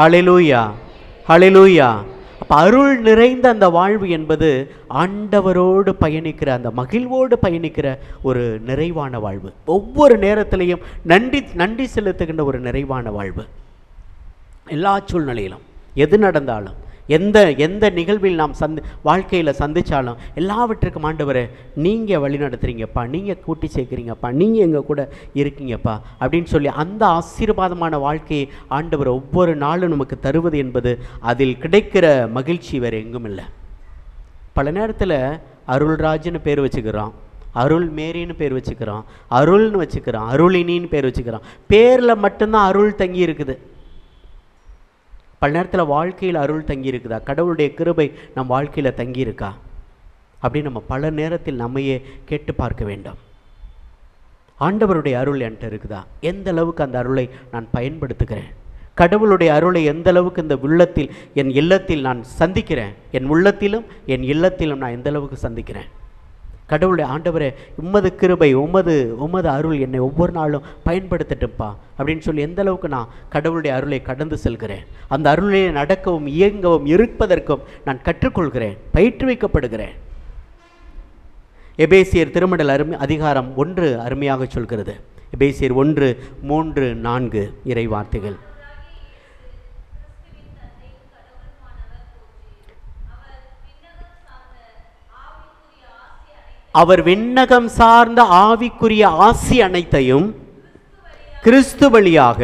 hallelujah, hallelujah. அப்போ அருள் நிறைந்த அந்த வாழ்வு என்பது ஆண்டவரோடு பயணிக்கிற, அந்த மகிழ்வோடு பயணிக்கிற ஒரு நிறைவான வாழ்வு, ஒவ்வொரு நேரத்திலையும் நன்றி செலுத்துகின்ற ஒரு நிறைவான வாழ்வு. எல்லா சூழ்நிலையிலும் எது நடந்தாலும், எந்த நிகழ்வில் நாம் வாழ்க்கையில் சந்தித்தாலும் எல்லாவற்றுக்கும் ஆண்டவரே நீங்கள் வழி நடத்துகிறீங்கப்பா, நீங்கள் கூட்டி சேர்க்குறீங்கப்பா, நீங்கள் எங்கள் கூட இருக்கீங்கப்பா அப்படின்னு சொல்லி அந்த ஆசீர்வாதமான வாழ்க்கையை ஆண்டவர் ஒவ்வொரு நாளும் நமக்கு தருவது என்பது, அதில் கிடைக்கிற மகிழ்ச்சி வேறு எங்கும் இல்லை. பல நேரத்தில் அருள்ராஜ்னு பேர் வச்சுக்கிறோம், அருள் மேரின்னு பேர் வச்சுக்கிறோம், அருள்னு வச்சுக்கிறோம், அருளினின்னு பேர் வச்சுக்கிறோம். பேரில் மட்டும்தான் அருள் தங்கி இருக்குது. பல நேரத்தில் வாழ்க்கையில் அருள் தங்கி இருக்குதா, கடவுளுடைய கிருபை நம் வாழ்க்கையில் தங்கி இருக்கா அப்படின்னு நம்ம பல நேரத்தில் நம்மையே கேட்டு பார்க்க வேண்டும். ஆண்டவருடைய அருள் என்கிட்ட இருக்குதா, எந்த அளவுக்கு அந்த அருளை நான் பயன்படுத்துகிறேன், கடவுளுடைய அருளை எந்த அளவுக்கு இந்த உள்ளத்தில், என் இல்லத்தில் நான் சந்திக்கிறேன், என் உள்ளத்திலும் என் இல்லத்திலும் நான் எந்த அளவுக்கு சந்திக்கிறேன். கடவுளுடைய ஆண்டவரே உமது கிருபை, உமது அருள் என்னை ஒவ்வொரு நாளும் பயன்படுத்தட்டும்ப்பா அப்படின்னு சொல்லி எந்த அளவுக்கு நான் கடவுளுடைய அருளை கடந்து செல்கிறேன், அந்த அருளை நடக்கவும் இயங்கவும் இருப்பதற்கும் நான் கற்றுக்கொள்கிறேன், பயிற்றுவிக்கப்படுகிறேன். எபேசியர் திருமடல் அதிகாரம் 1 அருமையாக சொல்கிறது. எபேசியர் 1:3-4 இறை வார்த்தைகள். அவர் விண்ணகம் சார்ந்த ஆவிக்குரிய ஆசி அனைத்தையும் கிறிஸ்து வழியாக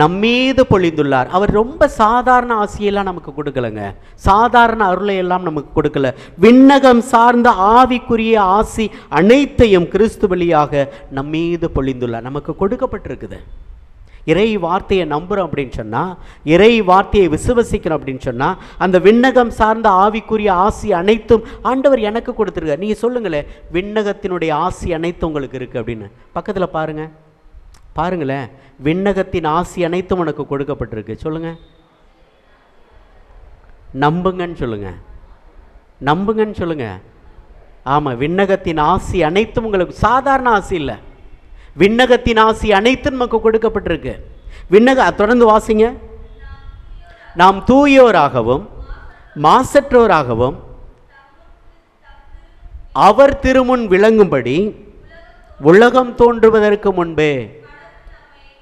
நம்மீது பொழிந்துள்ளார். அவர் ரொம்ப சாதாரண ஆசியெல்லாம் நமக்கு கொடுக்கலங்க, சாதாரண அருளை எல்லாம் நமக்கு கொடுக்கல. விண்ணகம் சார்ந்த ஆவிக்குரிய ஆசி அனைத்தையும் கிறிஸ்து வழியாக நம்மீது பொழிந்துள்ளார், நமக்கு கொடுக்கப்பட்டிருக்குது. இறை வார்த்தையை நம்புகிறோம் அப்படின்னு சொன்னால், இறை வார்த்தையை விசுவசிக்கிறோம் அப்படின்னு சொன்னால், அந்த விண்ணகம் சார்ந்த ஆவிக்குரிய ஆசி அனைத்தும் ஆண்டவர் எனக்கு கொடுத்துருக்கார். நீங்கள் சொல்லுங்களேன், விண்ணகத்தினுடைய ஆசி அனைத்தும் உங்களுக்கு இருக்குது அப்படின்னு. பக்கத்தில் பாருங்களேன், விண்ணகத்தின் ஆசி அனைத்தும் உனக்கு கொடுக்கப்பட்டிருக்கு. சொல்லுங்கள், நம்புங்கன்னு சொல்லுங்கள், நம்புங்கன்னு சொல்லுங்கள். ஆமாம், விண்ணகத்தின் ஆசி அனைத்தும் உங்களுக்கு, சாதாரண ஆசி இல்லை, விண்ணகத்தின் ஆசி அனைத்தும் நமக்கு கொடுக்கப்பட்டிருக்கு. தொடர்ந்து வாசிங்க. நாம் தூயோராகவும் மாசற்றோராகவும் அவர் திருமுன் விளங்கும்படி உலகம் தோன்றுவதற்கு முன்பே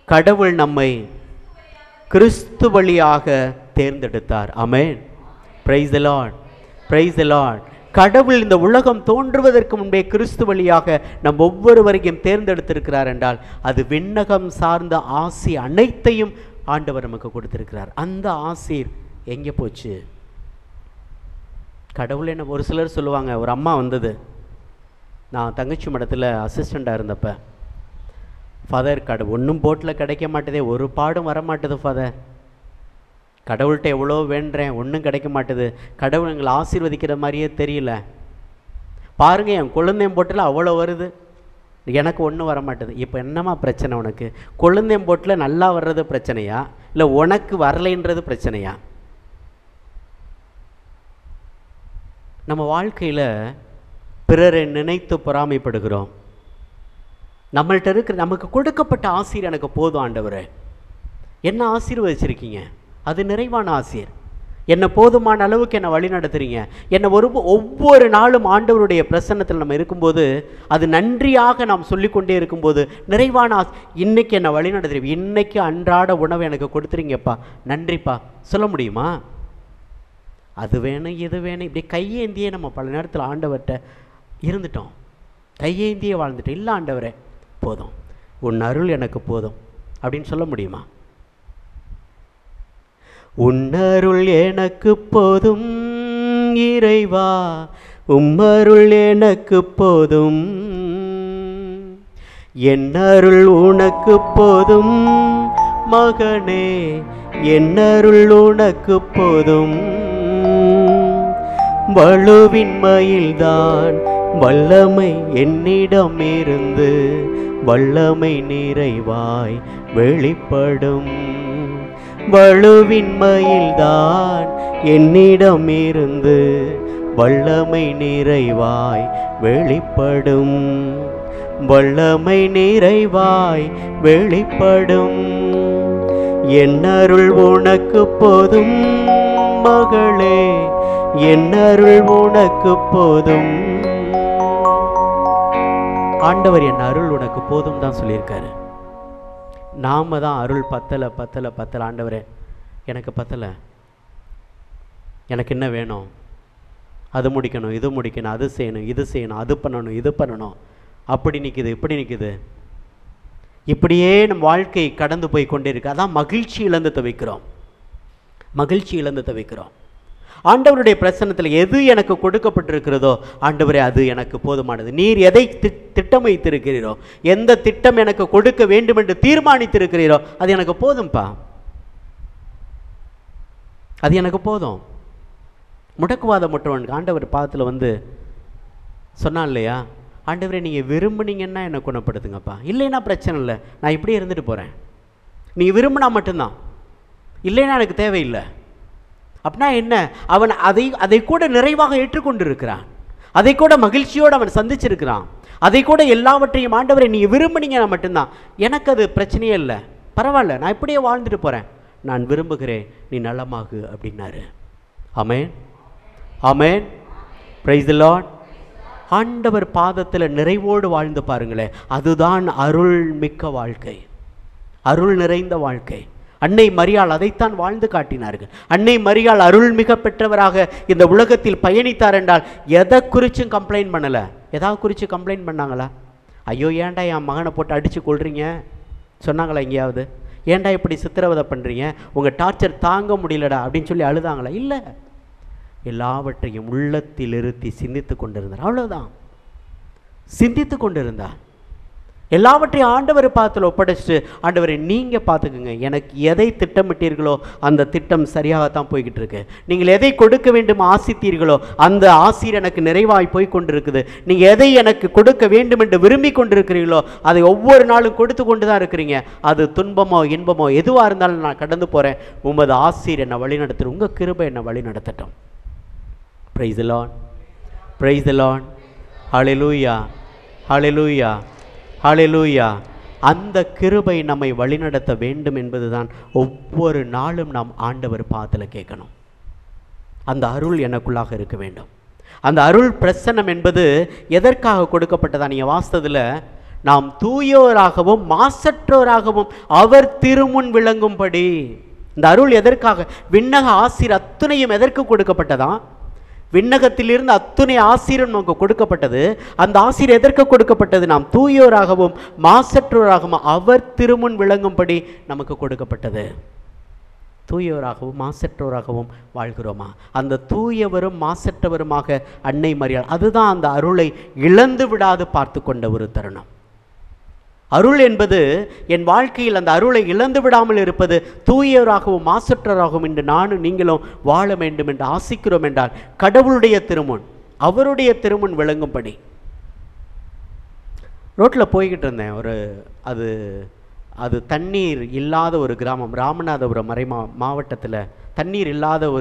கடவுள் நம்மை கிறிஸ்து வழியாக தேர்ந்தெடுத்தார். Amen. Praise the Lord, praise the Lord. கடவுள் இந்த உலகம் தோன்றுவதற்கு முன்பே கிறிஸ்து வழியாக நம் ஒவ்வொருவரையும் தேர்ந்தெடுத்திருக்கிறார் என்றால், அது விண்ணகம் சார்ந்த ஆசி அனைத்தையும் ஆண்டவர் நமக்கு கொடுத்திருக்கிறார். அந்த ஆசீர் எங்கே போச்சு? கடவுள் என்ன, ஒரு சிலர் சொல்லுவாங்க, ஒரு அம்மா வந்தது, நான் தங்கச்சி மடத்தில் அசிஸ்டண்ட்டாக இருந்தப்ப, ஃபாதர் ஒன்றும் போட்டில் கிடைக்க மாட்டேதே, ஒரு பாடும் வர மாட்டேது ஃபாதர், கடவுள்கிட்ட எவ்வளோ வேண்டுறேன், ஒன்றும் கிடைக்க மாட்டுது, கடவுள் எங்களை ஆசீர்வதிக்கிற மாதிரியே தெரியல, பாருங்கள் என் குழந்தையும் போட்டில் அவ்வளோ வருது, எனக்கு ஒன்றும் வர மாட்டுது. இப்போ என்னம்மா பிரச்சனை உனக்கு? குழந்தையும் போட்டில் நல்லா வர்றது பிரச்சனையா, இல்லை உனக்கு வரலைன்றது பிரச்சனையா? நம்ம வாழ்க்கையில் பிறரை நினைத்து பொறாமைப்படுகிறோம். நம்மள்கிட்ட இருக்கிற, நமக்கு கொடுக்கப்பட்ட ஆசீர் எனக்கு போதும் ஆண்டவரே, என்ன ஆசீர்வதிச்சிருக்கீங்க, அது நிறைவான ஆசீர், என்னை போதுமான அளவுக்கு என்னை வழி நடத்துறீங்க, என்னை ஒவ்வொரு நாளும் ஆண்டவருடைய பிரசன்னத்தில் நம்ம இருக்கும்போது, அது நன்றியாக நாம் சொல்லிக்கொண்டே இருக்கும்போது நிறைவான இன்னைக்கு என்னை வழி நடத்துறீங்க, இன்னைக்கு அன்றாட உணவை எனக்கு கொடுத்துறீங்கப்பா, நன்றிப்பா சொல்ல முடியுமா? அது வேணும் இது வேணும் இப்படி கையேந்தியே நம்ம பல நேரத்தில் ஆண்டவர்கிட்ட இருந்துட்டோம், கையேந்தியே வாழ்ந்துட்டோம். இல்லை ஆண்டவரே போதும், உன் அருள் எனக்கு போதும் அப்படின்னு சொல்ல முடியுமா? உன்னருள் எனக்கு போதும் இறைவா, உம்மருள் எனக்கு போதும், என்னருள் உனக்கு போதும் மகனே, என்னருள் உனக்கு போதும். வலுவின்மையில்தான் வல்லமை என்னிடம் இருந்து வல்லமை நிறைவாய் வெளிப்படும். வலுவின்மையில்தான் என்னிடம் இருந்து வல்லமை நிறைவாய் வெளிப்படும். வல்லமை நிறைவாய் வெளிப்படும். என்னருள் உனக்கு போதும் மகளே, என்னருள் உனக்கு போதும். ஆண்டவர் என் அருள் உனக்கு போதும் தான் சொல்லியிருக்காரு. நாம தான் அருள் பத்தலை பத்தலை பத்தலை, ஆண்டவரே எனக்கு பத்தலை, எனக்கு என்ன வேணும், அது முடிக்கணும் இது முடிக்கணும் அது செய்யணும் இது செய்யணும் அது பண்ணணும் இது பண்ணணும், அப்படி நிற்குது இப்படி நிற்குது. இப்படியே நம் வாழ்க்கை கடந்து போய் கொண்டே இருக்கு. அதான் மகிழ்ச்சி இழந்து தவிக்கிறோம், மகிழ்ச்சி இழந்து தவிக்கிறோம். ஆண்டவருடைய பிரசன்னத்தில் எது எனக்கு கொடுக்கப்பட்டிருக்கிறதோ ஆண்டவரே அது எனக்கு போதுமானது. நீர் எதை திட்டம் வைத்திருக்கிறீரோ, எந்த திட்டம் எனக்கு கொடுக்க வேண்டும் என்று தீர்மானித்திருக்கிறீரோ அது எனக்கு போதும்பா, அது எனக்கு போதும். முடக்குவாதம் முற்றவனுக்கு ஆண்டவர் பாதத்தில் வந்து சொன்னான் இல்லையா, ஆண்டவரே நீங்கள் விரும்புனீங்கன்னா என்னை குணப்படுத்துங்கப்பா, இல்லைன்னா பிரச்சனை இல்லை, நான் இப்படியே இருந்துட்டு போகிறேன், நீங்கள் விரும்பினா மட்டும்தான், இல்லைன்னா எனக்கு தேவையில்லை. அப்படின்னா என்ன, அவன் அதை கூட நிறைவாக ஏற்றுக்கொண்டிருக்கிறான், அதை கூட மகிழ்ச்சியோடு அவன் சந்திச்சிருக்கிறான், அதை கூட எல்லாவற்றையும் ஆண்டவரை நீங்கள் விரும்புனீங்கன்னா மட்டும்தான், எனக்கு அது பிரச்சனையே இல்லை, பரவாயில்ல, நான் இப்படியே வாழ்ந்துட்டு போகிறேன், நான் விரும்புகிறேன், நீ நலமாகு அப்படின்னாரு. ஆமென், ஆமென், பிரைஸ் தி லார்ட். ஆண்டவர் பாதத்தில் நிறைவோடு வாழ்ந்து பாருங்களேன், அதுதான் அருள் மிக்க வாழ்க்கை, அருள் நிறைந்த வாழ்க்கை. அன்னை மரியாள் அதைத்தான் வாழ்ந்து காட்டினார்கள். அன்னை மரியாள் அருள் மிக பெற்றவராக இந்த உலகத்தில் பயணித்தார் என்றால் எதை குறிச்சும் கம்ப்ளைண்ட் பண்ணலை. எதாவது குறித்து கம்ப்ளைண்ட் பண்ணாங்களா? ஐயோ ஏன்டா என் மகனை போட்டு அடித்து கொள்றீங்க சொன்னாங்களா? எங்கேயாவது ஏன்டா இப்படி சித்திரவதை பண்ணுறீங்க, உங்கள் டார்ச்சர் தாங்க முடியலடா அப்படின்னு சொல்லி அழுதாங்களா? இல்லை, எல்லாவற்றையும் உள்ளத்தில் இருத்தி சிந்தித்து கொண்டிருந்தார். அவ்வளோதான், சிந்தித்து கொண்டிருந்தார். எல்லாவற்றையும் ஆண்டவர் பாதத்தில் ஒப்படைச்சிட்டு, ஆண்டவரை நீங்கள் பார்த்துக்குங்க, எனக்கு எதை திட்டமிட்டீர்களோ அந்த திட்டம் சரியாகத்தான் போய்கிட்டு இருக்கு, நீங்கள் எதை கொடுக்க வேண்டும் ஆசித்தீர்களோ அந்த ஆசிர் எனக்கு நிறைவாய் போய் கொண்டிருக்குது, நீங்கள் எதை எனக்கு கொடுக்க வேண்டும் என்று விரும்பி கொண்டிருக்கிறீர்களோ அதை ஒவ்வொரு நாளும் கொடுத்து கொண்டு தான் இருக்கிறீங்க. அது துன்பமோ இன்பமோ எதுவாக இருந்தாலும் நான் கடந்து போகிறேன், உமது ஆசிர் என்னை வழி நடத்துகிற, உங்கள் கிருபை என்னை வழி நடத்தட்டும். Praise the Lord, praise the Lord, hallelujah, hallelujah, hallelujah. அந்த கிருபை நம்மை வழிநடத்த வேண்டும் என்பதுதான் ஒவ்வொரு நாளும் நாம் ஆண்டவர் பாதத்தில் கேட்கணும். அந்த அருள் எனக்குள்ளாக இருக்க வேண்டும். அந்த அருள் பிரசன்னம் என்பது எதற்காக கொடுக்கப்பட்டதா? நீங்கள் வாசித்ததில் நாம் தூயோராகவும் மாசற்றோராகவும் அவர் திருமுன் விளங்கும்படி. இந்த அருள் எதற்காக? விண்ணக ஆசீர் அத்துணையும் எதற்கு கொடுக்கப்பட்டதா? விண்ணகத்திலிருந்து அத்துணை ஆசீரும் நமக்கு கொடுக்கப்பட்டது. அந்த ஆசீர் எதற்கு கொடுக்கப்பட்டது? நாம் தூயோராகவும் மாசற்றோராகவும் அவர் திருமுன் விளங்கும்படி நமக்கு கொடுக்கப்பட்டது. தூயோராகவும் மாசற்றோராகவும் வாழ்கிறோமா? அந்த தூயவரும் மாசற்றவருமாக அன்னை மரியாள், அதுதான் அந்த அருளை இழந்து விடாது பார்த்து கொண்ட ஒரு தருணம். அருள் என்பது என் வாழ்க்கையில் அந்த அருளை இழந்து விடாமல் இருப்பது, தூயவராகவும் மாசற்றராகவும் இன்று நானும் நீங்களும் வாழ வேண்டும் என்று ஆசிக்கிறோம் என்றால் கடவுளுடைய திருமுன், அவருடைய திருமுன் விளங்கும்படி. ரோட்டில் போய்கிட்டு இருந்தேன், அது தண்ணீர் இல்லாத ஒரு கிராமம், ராமநாதபுரம் மாவட்டத்தில் தண்ணீர் இல்லாத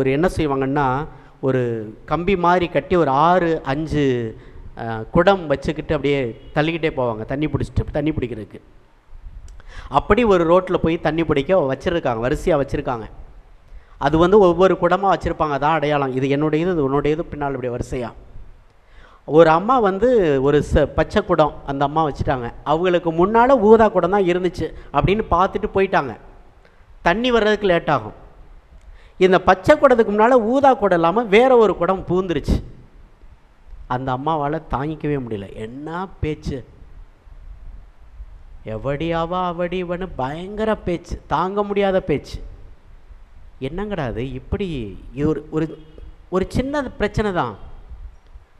ஒரு என்ன செய்வாங்கன்னா, ஒரு கம்பி மாதிரி கட்டி ஒரு 6-5 குடம் வச்சுக்கிட்டு அப்படியே தள்ளிக்கிட்டே போவாங்க தண்ணி பிடிக்கிறதுக்கு. அப்படி ஒரு ரோட்டில் போய் தண்ணி பிடிக்க வச்சுருக்காங்க, வரிசையாக வச்சுருக்காங்க. அது ஒவ்வொரு குடமாக வச்சுருப்பாங்க, அதான் அடையாளம், இது என்னுடையது இது உன்னுடையது, பின்னால் இப்படி வரிசையாக. ஒரு அம்மா ஒரு பச்சை குடம் அந்த அம்மா வச்சுட்டாங்க. அவங்களுக்கு முன்னால் ஊதா குடம் தான் இருந்துச்சு அப்படின்னு பார்த்துட்டு போயிட்டாங்க. தண்ணி வர்றதுக்கு லேட் ஆகும். இந்த பச்சை குடத்துக்கு முன்னால் ஊதா குடம் இல்லாமல் வேற ஒரு குடம் பூந்துருச்சு. அந்த அம்மாவால் தாங்கிக்கவே முடியல. என்ன பேச்சு, எவடியாவா அவடிவனு பயங்கர பேச்சு, தாங்க முடியாத பேச்சு. என்னங்கடாது இப்படி, ஒரு ஒரு சின்ன பிரச்சனை தான்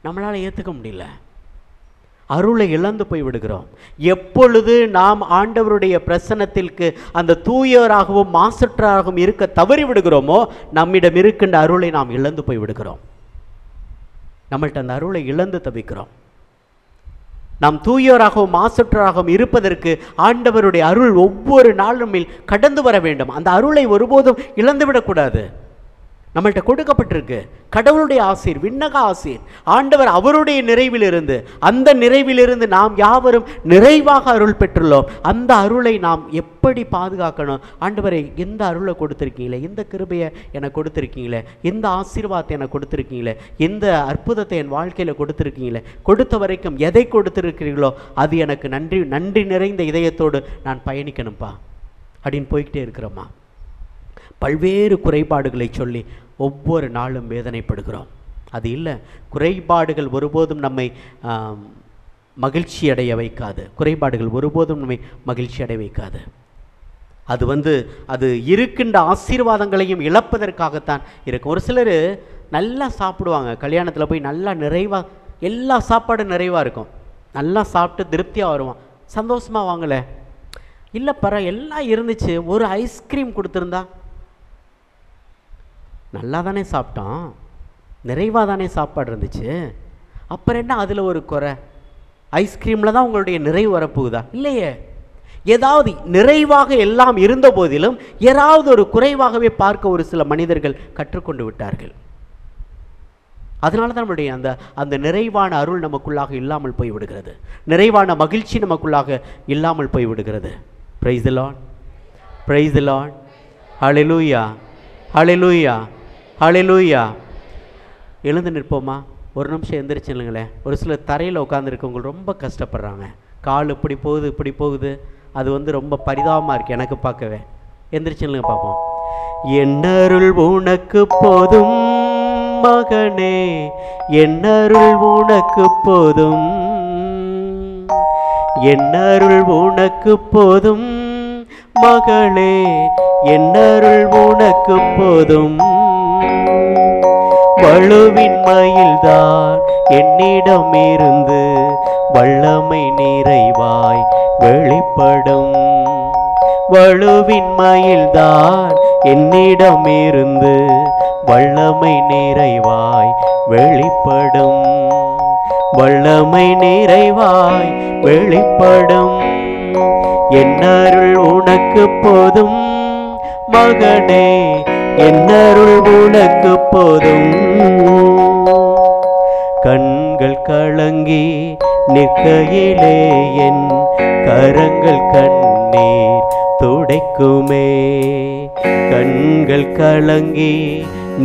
நம்மளால் ஏற்றுக்க முடியல. அருளை இழந்து போய் விடுகிறோம். எப்பொழுது நாம் ஆண்டவருடைய பிரசன்னத்திற்கு அந்த தூயவராகவும் மாசற்றாகவும் இருக்க தவறி விடுகிறோமோ நம்மிடம் இருக்கின்ற அருளை நாம் இழந்து போய் விடுகிறோம். நம்மள்ட்ட அந்த அருளை இழந்து தவிக்கிறோம். நாம் தூயோராகவும் மாசற்றராகவும் இருப்பதற்கு ஆண்டவருடைய அருள் ஒவ்வொரு நாளும் கடந்து வர வேண்டும். அந்த அருளை ஒருபோதும் இழந்துவிடக்கூடாது. நம்மள்கிட்ட கொடுக்கப்பட்டிருக்கு கடவுளுடைய ஆசீர், விண்ணக ஆசீர். ஆண்டவர் அவருடைய நிறைவிலிருந்து, அந்த நிறைவிலிருந்து நாம் யாவரும் நிறைவாக அருள் பெற்றுள்ளோம். அந்த அருளை நாம் எப்படி பாதுகாக்கணும்? ஆண்டவரை எந்த அருளை கொடுத்துருக்கீங்களே, எந்த கிருபையை எனக்கு கொடுத்துருக்கீங்களே, எந்த ஆசீர்வாதத்தை எனக்கு கொடுத்துருக்கீங்களே, எந்த அற்புதத்தை என் வாழ்க்கையில் கொடுத்துருக்கீங்களே, கொடுத்த வரைக்கும் எதை கொடுத்துருக்கிறீங்களோ அது எனக்கு நன்றி நிறைந்த இதயத்தோடு நான் பயணிக்கணும்ப்பா அப்படின்னு போய்கிட்டே இருக்கிறோமா? பல்வேறு குறைபாடுகளை சொல்லி ஒவ்வொரு நாளும் வேதனைப்படுகிறோம். அது இல்லை, குறைபாடுகள் ஒருபோதும் நம்மை மகிழ்ச்சி அடைய வைக்காது. குறைபாடுகள் ஒருபோதும் நம்மை மகிழ்ச்சி அடைய வைக்காது. அது இருக்கின்ற ஆசீர்வாதங்களையும் இழப்பதற்காகத்தான் இருக்கும். ஒரு சிலர் நல்லா சாப்பிடுவாங்க, கல்யாணத்தில் போய் நல்லா நிறைவாக எல்லா சாப்பாடும் நிறைவாக இருக்கும், நல்லா சாப்பிட்டு திருப்தியாக வருவான், சந்தோஷமாக வாங்கலை. இல்லை எல்லாம் இருந்துச்சு, ஒரு ஐஸ்கிரீம் கொடுத்துருந்தா நல்லா தானே சாப்பிட்டோம், நிறைவாக தானே சாப்பாடு இருந்துச்சு, அப்புறம் என்ன அதில் ஒரு குறை? ஐஸ்கிரீமில் தான் உங்களுடைய நிறைவு வரப்போகுதா? இல்லையே. ஏதாவது நிறைவாக எல்லாம் இருந்த போதிலும் ஏதாவது ஒரு குறைவாகவே பார்க்க ஒரு சில மனிதர்கள் கற்றுக்கொண்டு விட்டார்கள். அதனால தான் நம்முடைய அந்த நிறைவான அருள் நமக்குள்ளாக இல்லாமல் போய்விடுகிறது. நிறைவான மகிழ்ச்சி நமக்குள்ளாக இல்லாமல் போய்விடுகிறது. Praise the Lord, praise the Lord, hallelujah, hallelujah, hallelujah. எழுந்து நிற்போமா? ஒரு நிமிஷம் எந்திரிச்சு இல்லைங்களேன். ஒரு சிலர் தரையில் உட்காந்துருக்கவங்க ரொம்ப கஷ்டப்படுறாங்க. கால் இப்படி போகுது இப்படி போகுது, அது ரொம்ப பரிதாபமாக இருக்குது எனக்கு பார்க்கவே. எந்திரிச்சு இல்லைங்க பார்ப்போம். என்னருள் உனக்கு போதும் மகனே, என்னருள் உனக்கு போதும், என்னருள் உனக்கு போதும் மகளே, என்னருள் உனக்கு போதும். வலுவின்மையில்தான் என்னிடம் இருந்து வல்லமை நிறைவாய் வெளிப்படும். வலுவின்மையில்தான் என்னிடம் இருந்து வல்லமை நிறைவாய் வெளிப்படும். வல்லமை நிறைவாய் வெளிப்படும். என்னருள் உனக்கு போதும் மகனே, என்னருள் உனக்கு போதும். கண்கள் கலங்கி நிற்கையிலே என் கரங்கள் கண்ணீர் துடைக்குமே. கண்கள் கலங்கி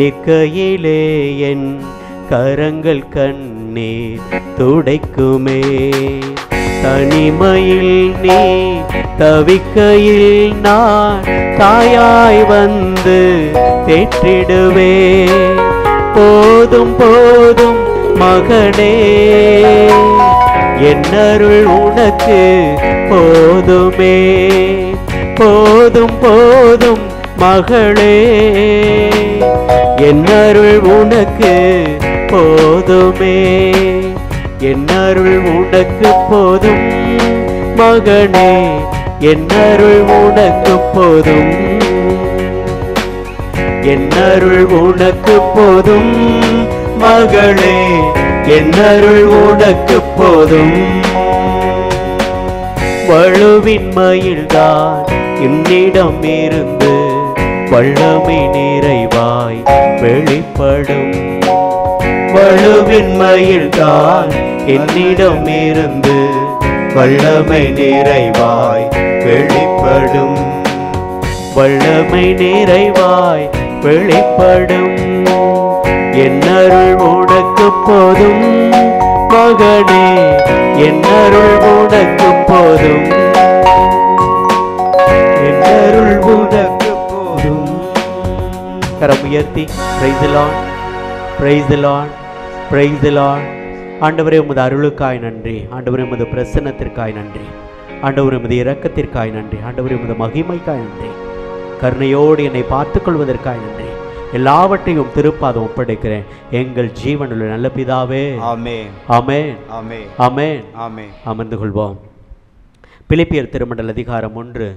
நிற்கையிலே என் கரங்கள் கண்ணீர் துடைக்குமே. தனிமையில் நீ தவிக்கையில் நான் தாயாய் வந்து தேற்றிடுவே. போதும் போதும் மகனே, என்னருள் உனக்கு போதுமே. போதும் போதும் மகளே, என்னருள் உனக்கு போதுமே. என்னருள் உனக்கு போதும் மகனே, என்னருள் உனக்கு போதும். என்னருள் உனக்கு போதும் மகளே, என்னருள் உனக்கு போதும். வலுவின்மையில்தான் என்னிடம் இருந்து வல்லமை நிறைவாய் வெளிப்படும். வலுவின்மையில்தான் என்னிடம் இருந்து வல்லமை நிறைவாய் வெளிப்படும். வல்லமை நிறைவாய் வெளிப்படும். என்னருள் உனக்கு போதும் மகனே, என்னருள் உனக்கு போதும். என்னருள் உனக்கு போதும். கரம் உயர்த்தி price the Lord, praise the Lord, praise the Lord. ஆண்டவரே உமது அருளுக்காய் நன்றி, ஆண்டவரே உமது பிரசன்னத்திற்காய் நன்றி, ஆண்டவரே உமது இரக்கத்திற்காய் நன்றி, ஆண்டவரே உமது மகிமைக்காய் நன்றி, கருணையோடு என்னை பார்த்துக் கொள்வதற்காய் நன்றி. எல்லாவற்றையும் திருப்பாதம் ஒப்படைக்கிறேன் எங்கள் ஜீவனுள்ள நல்ல பிதாவே. ஆமென், ஆமென், ஆமென், ஆமென். ஆமென். அமர்ந்து கொள்வோம். பிலிப்பியர் திருமண்டல் அதிகாரம் 1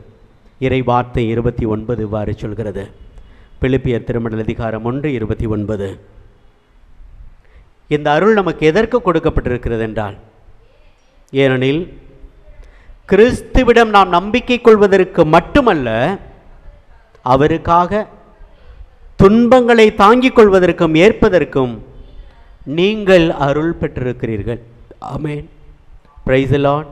இறை வார்த்தை 29 இவ்வாறு சொல்கிறது. பிலிப்பியர் திருமண்டல் அதிகாரம் 1 29. இந்த அருள் நமக்கு எதற்கு கொடுக்கப்பட்டிருக்கிறது என்றால், ஏனெனில் கிறிஸ்துவிடம் நாம் நம்பிக்கை கொள்வதற்கு மட்டுமல்ல, அவருக்காக துன்பங்களை தாங்கிக் கொள்வதற்கும் ஏற்பதற்கும் நீங்கள் அருள் பெற்றிருக்கிறீர்கள். Amen. Praise the Lord,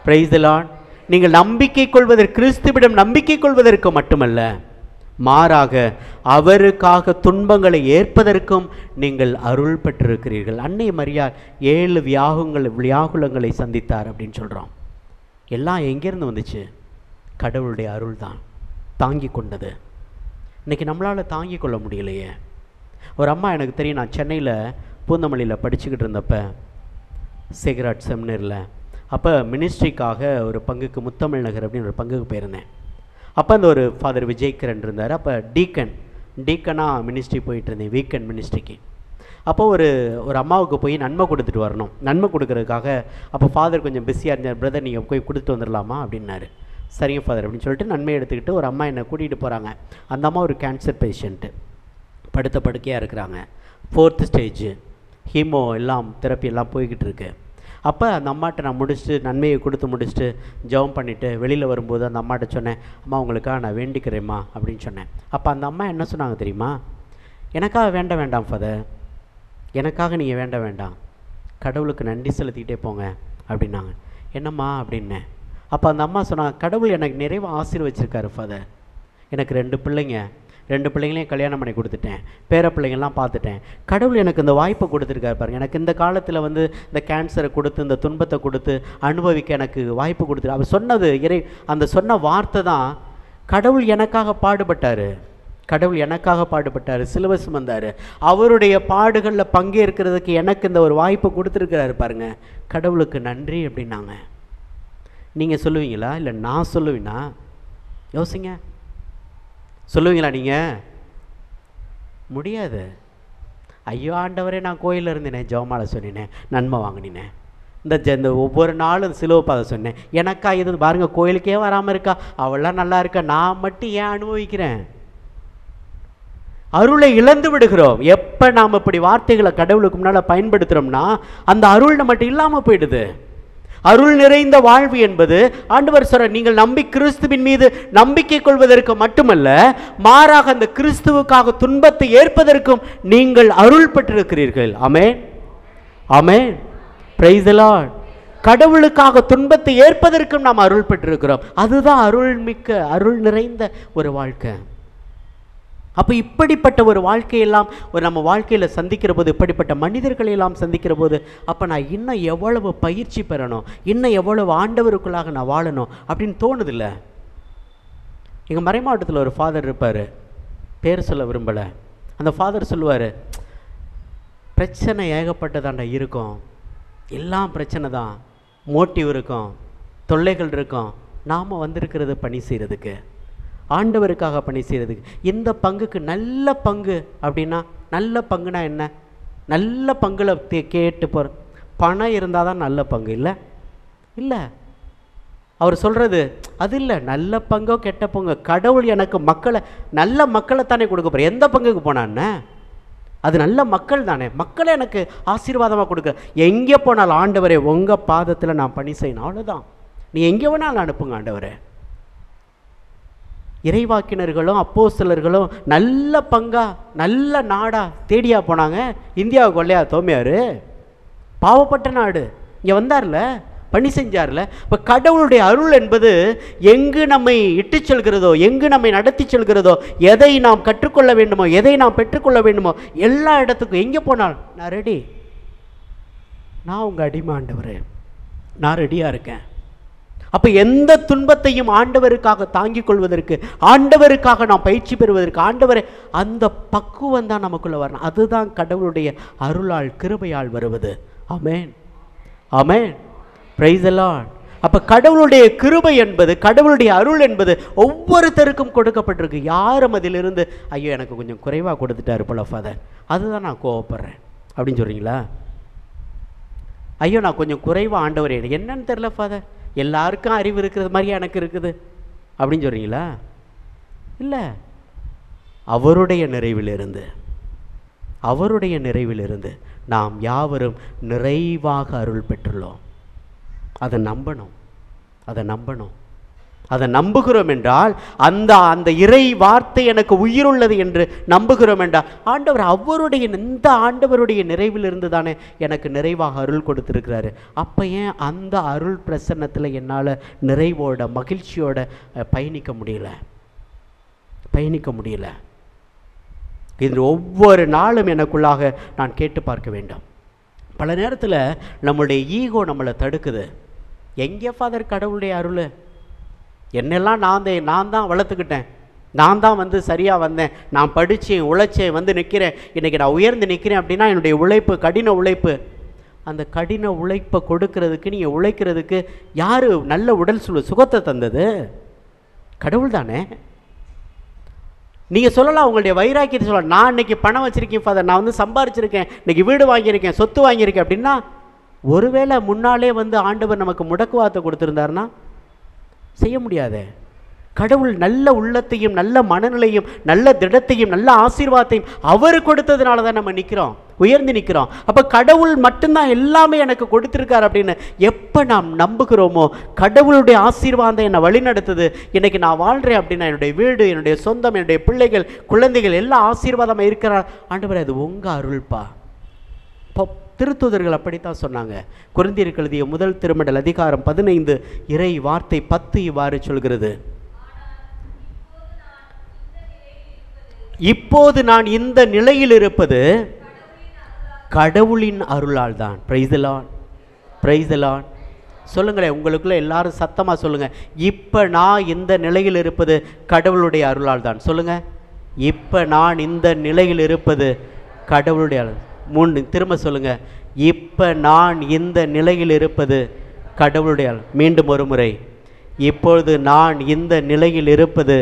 praise the Lord. நீங்கள் நம்பிக்கை கொள்வதற்கு, கிறிஸ்துவிடம் நம்பிக்கை கொள்வதற்கு மட்டுமல்ல, மாறாக அவருக்காக துன்பங்களை ஏற்பதற்கும் நீங்கள் அருள் பெற்றிருக்கிறீர்கள். அன்னை மரியாள் 7 வியாகுலங்களை சந்தித்தார் அப்படின்னு சொல்கிறோம். எல்லாம் எங்கேருந்து வந்துச்சு? கடவுளுடைய அருள் தான் தாங்கி கொண்டது. இன்றைக்கி நம்மளால் தாங்கி கொள்ள முடியலையே. ஒரு அம்மா எனக்கு தெரியும், நான் சென்னையில் பூந்தமல்லியில் படிச்சுக்கிட்டு இருந்தப்போ சேக்ராட் செமினரில், அப்போ மினிஸ்ட்ரிக்காக ஒரு பங்குக்கு முத்தமிழ் நகர் அப்படின்னு ஒரு பங்குக்கு போயிருந்தேன். அப்போ அந்த ஒரு ஃபாதர் விஜய்கிரண் இருந்தார். அப்போ டீக்கனாக மினிஸ்ட்ரி போயிட்டு இருந்தேன், வீக்கெண்ட் மினிஸ்ட்ரிக்கு. அப்போ ஒரு அம்மாவுக்கு போய் நன்மை கொடுத்துட்டு வரணும். நன்மை கொடுக்கறதுக்காக அப்போ ஃபாதர் கொஞ்சம் பிஸியாக இருந்தார். பிரதர் நீங்கள் போய் கொடுத்துட்டு வந்துடலாமா அப்படின்னாரு. சரிங்க ஃபாதர் அப்படின்னு சொல்லிட்டு நன்மை எடுத்துக்கிட்டு ஒரு அம்மா என்னை கூட்டிகிட்டு போகிறாங்க. அந்த அம்மா ஒரு கேன்சர் பேஷண்ட்டு, படுத்த படுக்கையாக இருக்கிறாங்க. 4th ஸ்டேஜ் ஹீமோ எல்லாம் தெரப்பி எல்லாம் போய்கிட்டு இருக்கு. அப்போ அந்த அம்மாட்ட நான் முடிச்சுட்டு நன்மையை கொடுத்து முடிச்சுட்டு ஜெபம் பண்ணிவிட்டு வெளியில் வரும்போது அந்த அம்மாட்ட சொன்னேன், அம்மா உங்களுக்காக நான் வேண்டிக்கிறேம்மா அப்படின்னு சொன்னேன். அப்போ அந்த அம்மா என்ன சொன்னாங்க தெரியுமா? எனக்காக வேண்டாம் ஃபாதர், எனக்காக நீங்கள் வேண்டாம், கடவுளுக்கு நன்றி செலுத்திக்கிட்டே போங்க அப்படின்னாங்க. என்னம்மா அப்படின்னேன். அப்போ அந்த அம்மா சொன்னாங்க, கடவுள் எனக்கு நிறைய ஆசீர்வச்சிருக்காரு ஃபாதர். எனக்கு 2 பிள்ளைங்களையும் கல்யாணம் பண்ணி கொடுத்துட்டேன், பேர பிள்ளைங்கள்லாம் பார்த்துட்டேன். கடவுள் எனக்கு இந்த வாய்ப்பை கொடுத்துருக்காரு பாருங்கள். எனக்கு இந்த காலத்தில் வந்து இந்த கேன்சரை கொடுத்து இந்த துன்பத்தை கொடுத்து அனுபவிக்க எனக்கு வாய்ப்பு கொடுத்துரு. அவர் சொன்னது அந்த சொன்ன வார்த்தை தான், கடவுள் எனக்காக பாடுபட்டார், கடவுள் எனக்காக பாடுபட்டார், சிலுவை சுமந்தார், அவருடைய பாடுகளில் பங்கேற்கிறதுக்கு எனக்கு இந்த ஒரு வாய்ப்பை கொடுத்துருக்கிறாரு பாருங்கள், கடவுளுக்கு நன்றி அப்படின்னாங்க. நீங்கள் சொல்லுவீங்களா? இல்லை நான் சொல்லுவீனா? யோசிங்க, சொல்லுவீங்களா நீங்கள்? முடியாது. ஐயோ ஆண்டவரே, நான் கோயிலில் இருந்தேனே, ஜெபமாலை சொன்னேன், நன்மை வாங்கினேன், இந்த ஒவ்வொரு நாளும் சிலுவை பாதை சொன்னேன், எனக்கா இது பாருங்கள், கோயிலுக்கே வராமல் இருக்கா, அவள்லாம் நல்லா இருக்கா, நான் மட்டும் ஏன் அனுபவிக்கிறேன்? அருளை இழந்து விடுகிறோம். எப்போ நாம் இப்படி வார்த்தைகளை கடவுளுக்கு முன்னால் பயன்படுத்துகிறோம்னா அந்த அருள் நம்மகிட்ட இல்லாமல் போயிடுது. அருள் நிறைந்த வாழ்வு என்பது ஆண்டவர் சொல்ற, நீங்கள் கிறிஸ்துவின் மீது நம்பிக்கை கொள்வதற்கு மட்டுமல்ல, மாறாக அந்த கிறிஸ்துவுக்காக துன்பத்தை ஏற்பதற்கும் நீங்கள் அருள் பெற்றிருக்கிறீர்கள். ஆமென், ஆமென், பிரைஸ் தி லார்ட். கடவுளுக்காக துன்பத்தை ஏற்பதற்கும் நாம் அருள் பெற்றிருக்கிறோம். அதுதான் அருள் நிறைந்த ஒரு வாழ்க்கை. அப்போ இப்படிப்பட்ட ஒரு வாழ்க்கையெல்லாம் நம்ம வாழ்க்கையில் சந்திக்கிற போது, இப்படிப்பட்ட மனிதர்களை எல்லாம் சந்திக்கிற போது, அப்போ நான் இன்னும் எவ்வளவு பயிற்சி பெறணும், இன்னும் எவ்வளவு ஆண்டவருக்குள்ளாக நான் வாழணும் அப்படின்னு தோணுதில்ல. எங்கள் மறை மாவட்டத்தில் ஒரு ஃபாதர் இருப்பார், பேர் சொல்ல விரும்பலை. அந்த ஃபாதர் சொல்லுவார், பிரச்சனை ஏகப்பட்டதாண்டா இருக்கும், எல்லாம் பிரச்சனை தான், மோட்டிவ் இருக்கும், தொல்லைகள் இருக்கும், நாம் வந்திருக்கிறது பணி செய்கிறதுக்கு, ஆண்டவருக்காக பணி செய்கிறதுக்கு. இந்த பங்குக்கு நல்ல பங்கு அப்படின்னா, நல்ல பங்குனா என்ன? நல்ல பங்குல கேட்டு போகிற பணம் இருந்தால் தான் நல்ல பங்கு இல்லை, இல்லை. அவர் சொல்கிறது அது இல்லை. நல்ல பங்கோ கெட்ட பங்கோ, கடவுள் எனக்கு நல்ல மக்களை தானே கொடுக்க போகிறேன். எந்த பங்குக்கு போனான்னு அது நல்ல மக்கள் தானே, மக்களை எனக்கு ஆசீர்வாதமாக கொடுக்க. எங்கே போனாலும் ஆண்டவரே உங்கள் பாதத்தில் நான் பணி செய்யணும், அவ்வளோதான். நீ எங்கே வேணாலும் அனுப்புங்க ஆண்டவரே. இறைவாக்கினர்களும் அப்போஸ்தலர்களும் நல்ல பங்கா நல்ல நாடா தேடியா போனாங்க. இந்தியாவுக்கு கொள்ளையா தோமையார் பாவப்பட்ட நாடு, இங்கே வந்தார்ல, பணி செஞ்சார்ல. இப்போ கடவுளுடைய அருள் என்பது எங்கு நம்மை இட்டு செல்கிறதோ, எங்கு நம்மை நடத்தி செல்கிறதோ, எதை நாம் கற்றுக்கொள்ள வேண்டுமோ, எதை நாம் பெற்றுக்கொள்ள வேண்டுமோ, எல்லா இடத்துக்கும் எங்கே போனால் நான் ரெடி, நான் உங்கள் அடிமை ஆண்டவரே, நான் ரெடியாக இருக்கேன். அப்போ எந்த துன்பத்தையும் ஆண்டவருக்காக தாங்கிக் கொள்வதற்கு, ஆண்டவருக்காக நாம் பயிற்சி பெறுவதற்கு, ஆண்டவரை அந்த பக்குவம் தான் நமக்குள்ள வரணும். அதுதான் கடவுளுடைய அருளால் கிருபையால் வருவது. ஆமென், ஆமென், பிரைஸ் தி லார்ட். அப்போ கடவுளுடைய கிருபை என்பது, கடவுளுடைய அருள் என்பது ஒவ்வொருத்தருக்கும் கொடுக்கப்பட்டிருக்கு. யாரும் அதிலிருந்து ஐயோ எனக்கு கொஞ்சம் குறைவாக கொடுத்துட்டாரு போல ஃபாதர், அதுதான் நான் கோவப்படுறேன் அப்படின்னு சொல்கிறீங்களா? ஐயோ நான் கொஞ்சம் குறைவாக ஆண்டவர் எனக்கு என்னன்னு தெரில ஃபாதர், எல்லாருக்கும் அறிவு இருக்கிறது மாதிரி எனக்கு இருக்குது அப்படின்னு சொல்கிறீங்களா? இல்லை, அவருடைய நிறைவிலிருந்து நாம் யாவரும் நிறைவாக அருள் பெற்றுள்ளோம். அதை நம்பணும். அதை நம்புகிறோம் என்றால், அந்த இறை வார்த்தை எனக்கு உயிருள்ளது என்று நம்புகிறோம் என்றால், ஆண்டவர் இந்த ஆண்டவருடைய நிறைவிலிருந்து தானே எனக்கு நிறைவாக அருள் கொடுத்துருக்கிறாரு. அப்போ ஏன் அந்த அருள் பிரசன்னத்தில் என்னால் நிறைவோட மகிழ்ச்சியோட பயணிக்க முடியல? இது ஒவ்வொரு நாளும் எனக்குள்ளாக நான் கேட்டு பார்க்க வேண்டும். பல நேரத்தில் நம்மளுடைய ஈகோ நம்மளை தடுக்குது. எங்கே ஃபாதர் கடவுளுடைய அருள்? என்னெல்லாம் நான் தான் வளர்த்துக்கிட்டேன், நான் தான் சரியாக வந்தேன், நான் படித்தேன், உழைச்சேன், நிற்கிறேன், இன்றைக்கி நான் உயர்ந்து நிற்கிறேன் அப்படின்னா என்னுடைய உழைப்பு, கடின உழைப்பு. அந்த கடின உழைப்பை கொடுக்கறதுக்கு, நீங்கள் உழைக்கிறதுக்கு யார் நல்ல உடல் சுகத்தை தந்தது? கடவுள் தானே. நீங்கள் சொல்லலாம், உங்களுடைய வைராக்கியத்தை சொல்லலாம், நான் இன்றைக்கி பணம் வச்சுருக்கேன் ஃபாதர், நான் சம்பாரிச்சிருக்கேன், இன்றைக்கி வீடு வாங்கியிருக்கேன், சொத்து வாங்கியிருக்கேன் அப்படின்னா, ஒருவேளை முன்னாலே ஆண்டவர் நமக்கு முடக்குவாதத்தை கொடுத்துருந்தாருன்னா செய்ய முடியாது. கடவுள் நல்ல உள்ளத்தையும், நல்ல மனநிலையும், நல்ல திடத்தையும், நல்ல ஆசீர்வாதத்தையும் அவர் கொடுத்ததுனால தான் நம்ம நிற்கிறோம், உயர்ந்து நிற்கிறோம். அப்போ கடவுள் மட்டும்தான் எல்லாமே எனக்கு கொடுத்துருக்கார் அப்படின்னு எப்போ நாம் நம்புகிறோமோ, கடவுளுடைய ஆசீர்வாதம் என்னை வழி நடத்துது, இன்றைக்கி நான் வாழ்கிறேன் அப்படின்னா என்னுடைய வீடு, என்னுடைய சொந்தம், என்னுடைய பிள்ளைகள், குழந்தைகள் எல்லாம் ஆசீர்வாதமாக இருக்கிறார். ஆண்டவர் அது உங்கள் அருள்பா. திருத்தூதர்கள் அப்படித்தான் சொன்னாங்க. கொரிந்தியருக்கு எழுதிய முதல் திருமடல் அதிகாரம் 15 இறை வார்த்தை 10 இவ்வாறு சொல்கிறது, இப்போது நான் இந்த நிலையில் இருப்பது கடவுளின் அருளால் தான். Price the Lord, praise the Lord. சொல்லுங்களேன், உங்களுக்குள்ள எல்லாரும் சத்தமா சொல்லுங்க, இப்ப நான் இந்த நிலையில் இருப்பது கடவுளுடைய அருளால் தான். சொல்லுங்க, இப்ப நான் இந்த நிலையில் இருப்பது கடவுளுடைய அருள். திரும்ப சொல்லுங்க, இப்ப நான் இந்த நிலையில் இருப்பது கடவுளுடைய அருள். மீண்டும் ஒரு முறை, இப்பொழுது நான் இந்த நிலையில் இருப்பது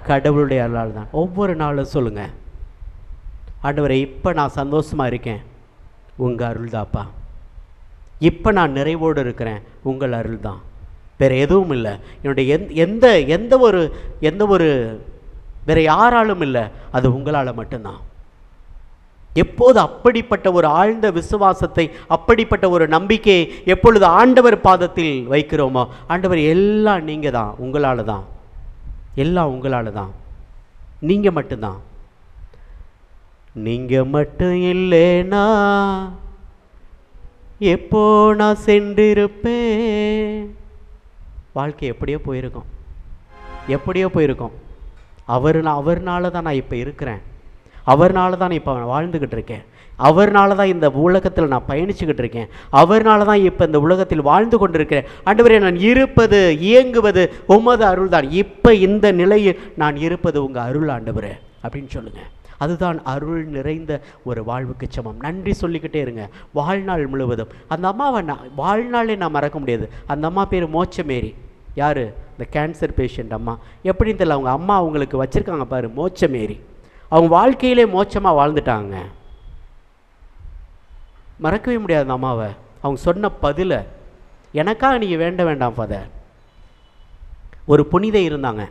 கடவுளுடைய அருளால் தான். ஒவ்வொரு நாளும் சொல்லுங்க, ஆண்டவரே இப்போ நான் சந்தோஷமா இருக்கேன், உங்கள் அருள் தாப்பா. இப்போ நான் நிறைவோடு இருக்கிறேன், உங்கள் அருள் தான், வேறு எதுவும் இல்லை. என்னுடைய எந்த ஒரு வேறு யாராலும் இல்லை, அது உங்களால் மட்டும்தான். எப்போது அப்படிப்பட்ட ஒரு ஆழ்ந்த விசுவாசத்தை, அப்படிப்பட்ட ஒரு நம்பிக்கையை எப்பொழுது ஆண்டவர் பாதத்தில் வைக்கிறோமோ, ஆண்டவர் எல்லாம் நீங்கள் தான், உங்களால் தான், எல்லாம் உங்களால் தான், நீங்கள் மட்டும்தான். நீங்கள் மட்டும் இல்லைனா எப்போ நான் சென்றிருப்பேன். வாழ்க்கை எப்படியோ போயிருக்கோம். அவர்னால தான் நான் இப்போ இருக்கிறேன், அவர்னால தான் இப்போ நான் வாழ்ந்துக்கிட்டு இருக்கேன், அவர்னால தான் இந்த உலகத்தில் நான் பயணிச்சுக்கிட்டு இருக்கேன், அவர்னால தான் இப்போ இந்த உலகத்தில் வாழ்ந்து கொண்டிருக்கிறேன். ஆண்டவரே, நான் இருப்பது, இயங்குவது உமது அருள் தான். இப்போ இந்த நிலையில் நான் இருப்பது உங்கள் அருள் ஆண்டவரே அப்படின்னு சொல்லுங்கள். அதுதான் அருள் நிறைந்த ஒரு வாழ்வுக்கு சமம். நன்றி சொல்லிக்கிட்டே இருங்க வாழ்நாள் முழுவதும். அந்த அம்மாவை வாழ்நாளே நான் மறக்க முடியாது. அந்த அம்மா பேர் மோட்சமேரி. யார்? இந்த கேன்சர் பேஷண்ட் அம்மா. எப்படின்னு தெரியல, அவங்க அம்மா அவங்களுக்கு வச்சுருக்காங்க பாரு, மோட்சமேரி. அவங்க வாழ்க்கையிலே மோட்சமாக வாழ்ந்துட்டாங்க. மறக்கவே முடியாது அந்த அம்மாவை. அவங்க சொன்ன பதில, எனக்காக நீங்கள் வேண்டாம் ஃபாதர். ஒரு புனிதை இருந்தாங்க,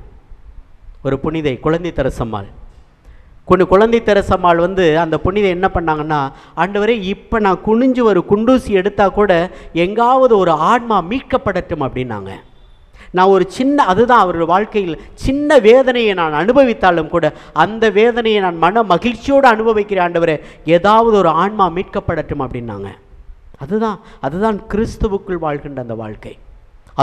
ஒரு புனிதை, குழந்தை தெரசம்மாள். குழந்தை தெரசம்மாள் அந்த புனிதை என்ன பண்ணாங்கன்னா, ஆண்டவரே இப்போ நான் குனிஞ்சு ஒரு குண்டூசி எடுத்தால் கூட எங்காவது ஒரு ஆன்மா மீட்கப்படட்டும் அப்படின்னாங்க. நான் ஒரு அதுதான் அவருடைய வாழ்க்கையில் சின்ன வேதனையை நான் அனுபவித்தாலும் கூட அந்த வேதனையை நான் மன மகிழ்ச்சியோடு அனுபவிக்கிறேன் ஆண்டவரே, ஏதாவது ஒரு ஆன்மா மீட்கப்படட்டும் அப்படின்னாங்க. அதுதான் கிறிஸ்துவுக்குள் வாழ்கின்ற அந்த வாழ்க்கை.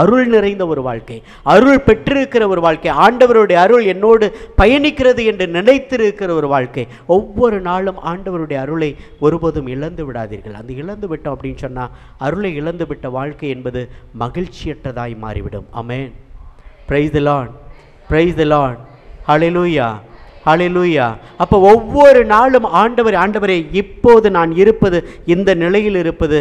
அருள் நிறைந்த ஒரு வாழ்க்கை, அருள் பெற்றிருக்கிற ஒரு வாழ்க்கை, ஆண்டவருடைய அருள் என்னோடு பயணிக்கிறது என்று நினைத்திருக்கிற ஒரு வாழ்க்கை. ஒவ்வொரு நாளும் ஆண்டவருடைய அருளை ஒருபோதும் இழந்து விடாதீர்கள். அந்த இழந்து விட்டோம் அப்படின்னு சொன்னால், அருளை இழந்து விட்ட வாழ்க்கை என்பது மகிழ்ச்சியற்றதாய் மாறிவிடும். Amen. Praise the Lord, praise the Lord. Hallelujah, hallelujah. அப்போ ஒவ்வொரு நாளும் ஆண்டவரே இப்போது நான் இருப்பது, இந்த நிலையில் இருப்பது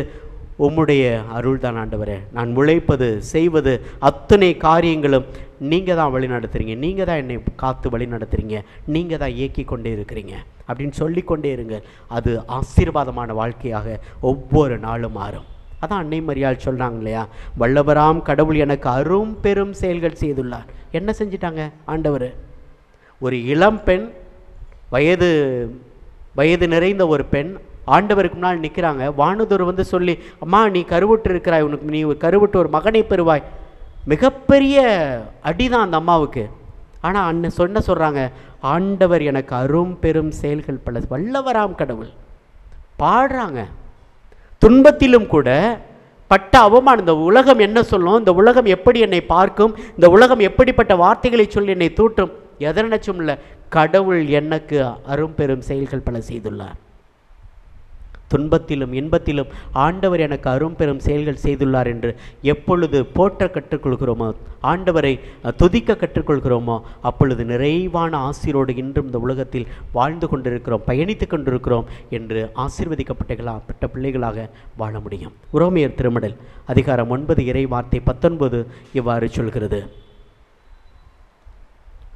உம்முடைய அருள் தான் ஆண்டவரே. நான் உழைப்பது செய்வது அத்தனை காரியங்களும் நீங்கள் தான் வழி நடத்துகிறீங்க, நீங்கள் தான் என்னை காத்து வழி நடத்துகிறீங்க, நீங்கள் தான் இயக்கி கொண்டே இருக்கிறீங்க அப்படின்னு சொல்லிக்கொண்டே இருங்க. அது ஆசீர்வாதமான வாழ்க்கையாக ஒவ்வொரு நாளும் மாறும். அதான் அன்னை மரியாள் சொல்கிறாங்க இல்லையா, வல்லவராம் கடவுள் எனக்கு அரும் பெரும் செயல்கள் செய்துள்ளார். என்ன செஞ்சிட்டாங்க ஆண்டவர்? ஒரு இளம் பெண், வயது நிறைந்த ஒரு பெண் ஆண்டவருக்கு முன்னால் நிற்கிறாங்க. வானதூர் வந்து சொல்லி, அம்மா நீ கருவுட்டு இருக்கிறாய், உனக்கு நீ கருவுட்டு ஒரு மகனை பெறுவாய். மிகப்பெரிய அடிதான் அந்த அம்மாவுக்கு. ஆனால் அண்ணன் சொல்கிறாங்க, ஆண்டவர் எனக்கு அரும் பெரும் செயல்கள் பல, வல்லவராம் கடவுள் பாடுறாங்க. துன்பத்திலும் கூட பட்ட அவமானம், இந்த உலகம் என்ன சொல்லும், இந்த உலகம் எப்படி என்னை பார்க்கும், இந்த உலகம் எப்படிப்பட்ட வார்த்தைகளை சொல்லி என்னை தூட்டும், எதனச்சும் இல்லை, கடவுள் எனக்கு அரும் பெரும் செயல்கள் பல செய்துள்ளார். துன்பத்திலும் இன்பத்திலும் ஆண்டவர் எனக்கு அரும் பெரும் செயல்கள் செய்துள்ளார் என்று எப்பொழுது போற்ற கற்றுக்கொள்கிறோமோ, ஆண்டவரை துதிக்க கற்றுக்கொள்கிறோமோ, அப்பொழுது நிறைவான ஆசீரோடு இன்றும் இந்த உலகத்தில் வாழ்ந்து கொண்டிருக்கிறோம், பயணித்து கொண்டிருக்கிறோம் என்று ஆசீர்வதிக்கப்பட்ட பிள்ளைகளாக வாழ முடியும். உரோமையர் திருமடல் அதிகாரம் 9 இறை வார்த்தை 19 இவ்வாறு சொல்கிறது.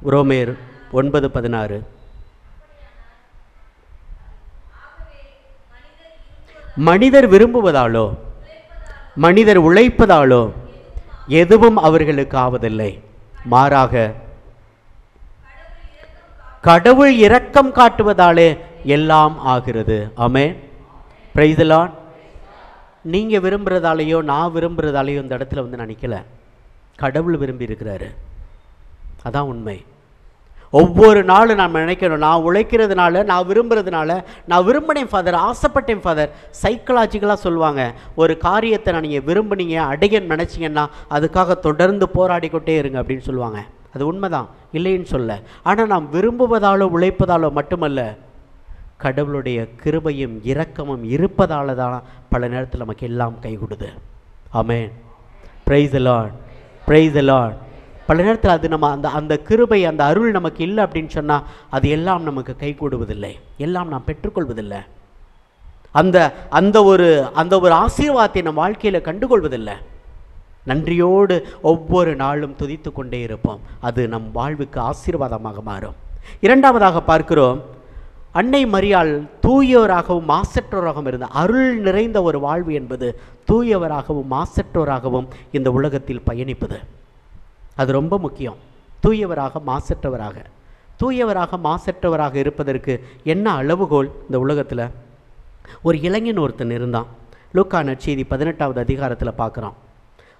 உரோமையர் 9:16, மனிதர் விரும்புவதாலோ மனிதர் உழைப்பதாலோ எதுவும் அவர்களுக்கு ஆவதில்லை, மாறாக கடவுள் இரக்கம் காட்டுவதாலே எல்லாம் ஆகிறது. ஆமென். Praise the Lord. நீங்கள் விரும்புகிறதாலேயோ நான் விரும்புகிறதாலேயோ இந்த இடத்துல வந்து நான் நிற்கலை, கடவுள் விரும்பி இருக்கிறாரு. அதான் உண்மை. ஒவ்வொரு நாளும் நான் நினைக்கணும், நான் உழைக்கிறதுனால, நான் விரும்புறதுனால, நான் விரும்பினேன் ஃபாதர், ஆசைப்பட்டேன் ஃபாதர். சைக்கலாஜிக்கலாக சொல்லுவாங்க, ஒரு காரியத்தை நான் நீங்கள் விரும்புனீங்க அடையன்னு நினச்சிங்கன்னா அதுக்காக தொடர்ந்து போராடிக்கொண்டே இருங்க அப்படின்னு சொல்லுவாங்க. அது உண்மைதான், இல்லைன்னு சொல்ல. ஆனால் நாம் விரும்புவதாலோ உழைப்பதாலோ மட்டுமல்ல, கடவுளுடைய கிருபையும் இரக்கமும் இருப்பதால தான் பல நேரத்தில் நமக்கு எல்லாம் கைகூடுது. Amen. Praise the Lord, praise the Lord. பல நேரத்தில் அது நம்ம அந்த கிருபை, அந்த அருள் நமக்கு இல்லை அப்படின்னு சொன்னால் அது எல்லாம் நமக்கு கைகூடுவதில்லை, எல்லாம் நாம் பெற்றுக்கொள்வதில்லை, அந்த ஒரு ஆசீர்வாதத்தை நம் வாழ்க்கையில் கண்டுகொள்வதில்லை. நன்றியோடு ஒவ்வொரு நாளும் துதித்து கொண்டே இருப்போம், அது நம் வாழ்வுக்கு ஆசீர்வாதமாக மாறும். இரண்டாவதாக பார்க்கிறோம், அன்னை மரியாள் தூயவராகவும் மாசற்றோராகவும் இருந்த, அருள் நிறைந்த ஒரு வாழ்வு என்பது தூயவராகவும் மாசற்றோராகவும் இந்த உலகத்தில் பயணிப்பது. அது ரொம்ப முக்கியம். தூயவராக மாசற்றவராக இருப்பதற்கு என்ன அளவுகோல் இந்த உலகத்தில்? ஒரு இளைஞன் ஒருத்தன் இருந்தான். லூக்கா நற்செய்தி 18வது அதிகாரத்தில் பார்க்குறான்.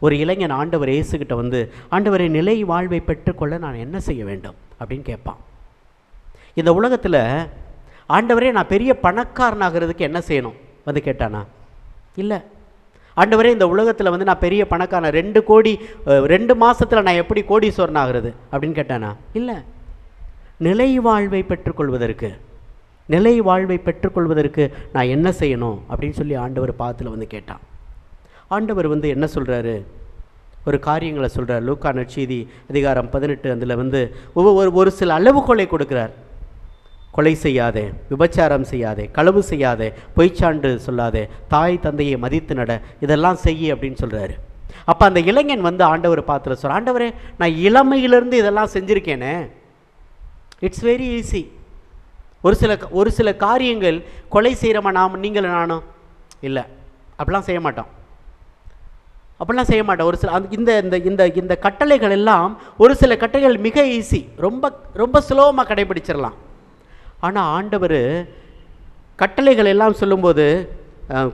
ஒரு இளைஞன் ஆண்டவர் இயேசுகிட்ட வந்து, ஆண்டவரை நிலை வாழ்வை பெற்றுக்கொள்ள நான் என்ன செய்ய வேண்டும் அப்படின்னு கேட்பான். இந்த உலகத்தில் ஆண்டவரே நான் பெரிய பணக்காரனாகிறதுக்கு என்ன செய்யணும் வந்து கேட்டானா? இல்லை. ஆண்டவரே இந்த உலகத்தில் வந்து நான் பெரிய பணக்காரன், 2 கோடி 2 மாதத்தில் நான் எப்படி கோடீஸ்வரன் ஆகிறது அப்படின்னு கேட்டானா? இல்லை. நிலை வாழ்வை பெற்றுக்கொள்வதற்கு நான் என்ன செய்யணும் அப்படின்னு சொல்லி ஆண்டவர் பாதத்தில் வந்து கேட்டான். ஆண்டவர் வந்து என்ன சொல்கிறாரு? ஒரு காரியங்களை சொல்கிறார். லூக்கா நற்செய்தி அதிகாரம் 18 அதில் வந்து ஒரு சில அளவுகோலை கொடுக்குறார். கொலை செய்யாதே, விபச்சாரம் செய்யாதே, களவு செய்யாதே, பொய்ச்சான்று சொல்லாதே, தாய் தந்தையை மதித்து நட, இதெல்லாம் செய்ய அப்படின்னு சொல்கிறாரு. அப்போ அந்த இளைஞன் வந்து ஆண்டவர் பார்த்துல சொல்கிறார், ஆண்டவரே நான் இளமையிலிருந்து இதெல்லாம் செஞ்சுருக்கேனே, இட்ஸ் வெரி ஈஸி. ஒரு சில காரியங்கள் கொலை செய்கிறோமா நீங்கள் நானும்? இல்லை, அப்படிலாம் செய்ய மாட்டோம். ஒரு சில இந்த கட்டளைகள் எல்லாம், ஒரு சில கட்டளைகள் மிக ஈஸி, ரொம்ப ஸ்லோவாக கடைபிடிச்சிடலாம். ஆனால் ஆண்டவர் கட்டளைகள் எல்லாம் சொல்லும்போது,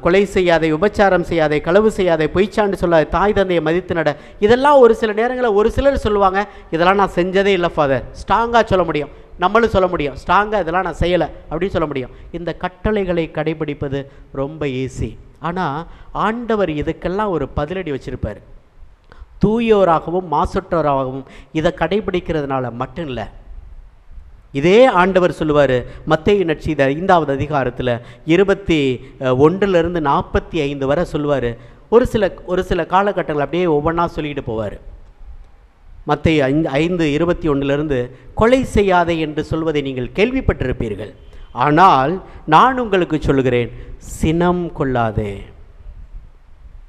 கொலை செய்யாதே, விபச்சாரம் செய்யாதே, களவு செய்யாதே, பொய்ச்சாண்டு சொல்லாதே, தாய் தந்தையை மதித்து நட, இதெல்லாம் ஒரு சில நேரங்களில் ஒரு சிலர் சொல்லுவாங்க, இதெல்லாம் நான் செஞ்சதே இல்லை ஃபாதர், ஸ்ட்ராங்காக சொல்ல முடியும், நம்மளும் சொல்ல முடியும், ஸ்ட்ராங்காக இதெல்லாம் நான் செய்யலை அப்படின்னு சொல்ல முடியும். இந்த கட்டளைகளை கடைபிடிப்பது ரொம்ப ஈஸி. ஆனால் ஆண்டவர் இதுக்கெல்லாம் ஒரு பதிலடி வச்சுருப்பார். தூயோராகவும் மாசற்றோராகவும் இதை கடைபிடிக்கிறதுனால மட்டும் இல்லை. இதே ஆண்டவர் சொல்லுவார் மத்தேயு நற்செய்தி 5வது அதிகாரத்தில் 21 45 வரை சொல்லுவார். ஒரு சில காலகட்டங்கள் அப்படியே ஒவ்வொன்றா சொல்லிட்டு போவார். மத்தேயு 5:21 கொலை செய்யாதே என்று சொல்வதை நீங்கள் கேள்விப்பட்டிருப்பீர்கள், ஆனால் நான் உங்களுக்கு சொல்கிறேன், சினம் கொள்ளாதே.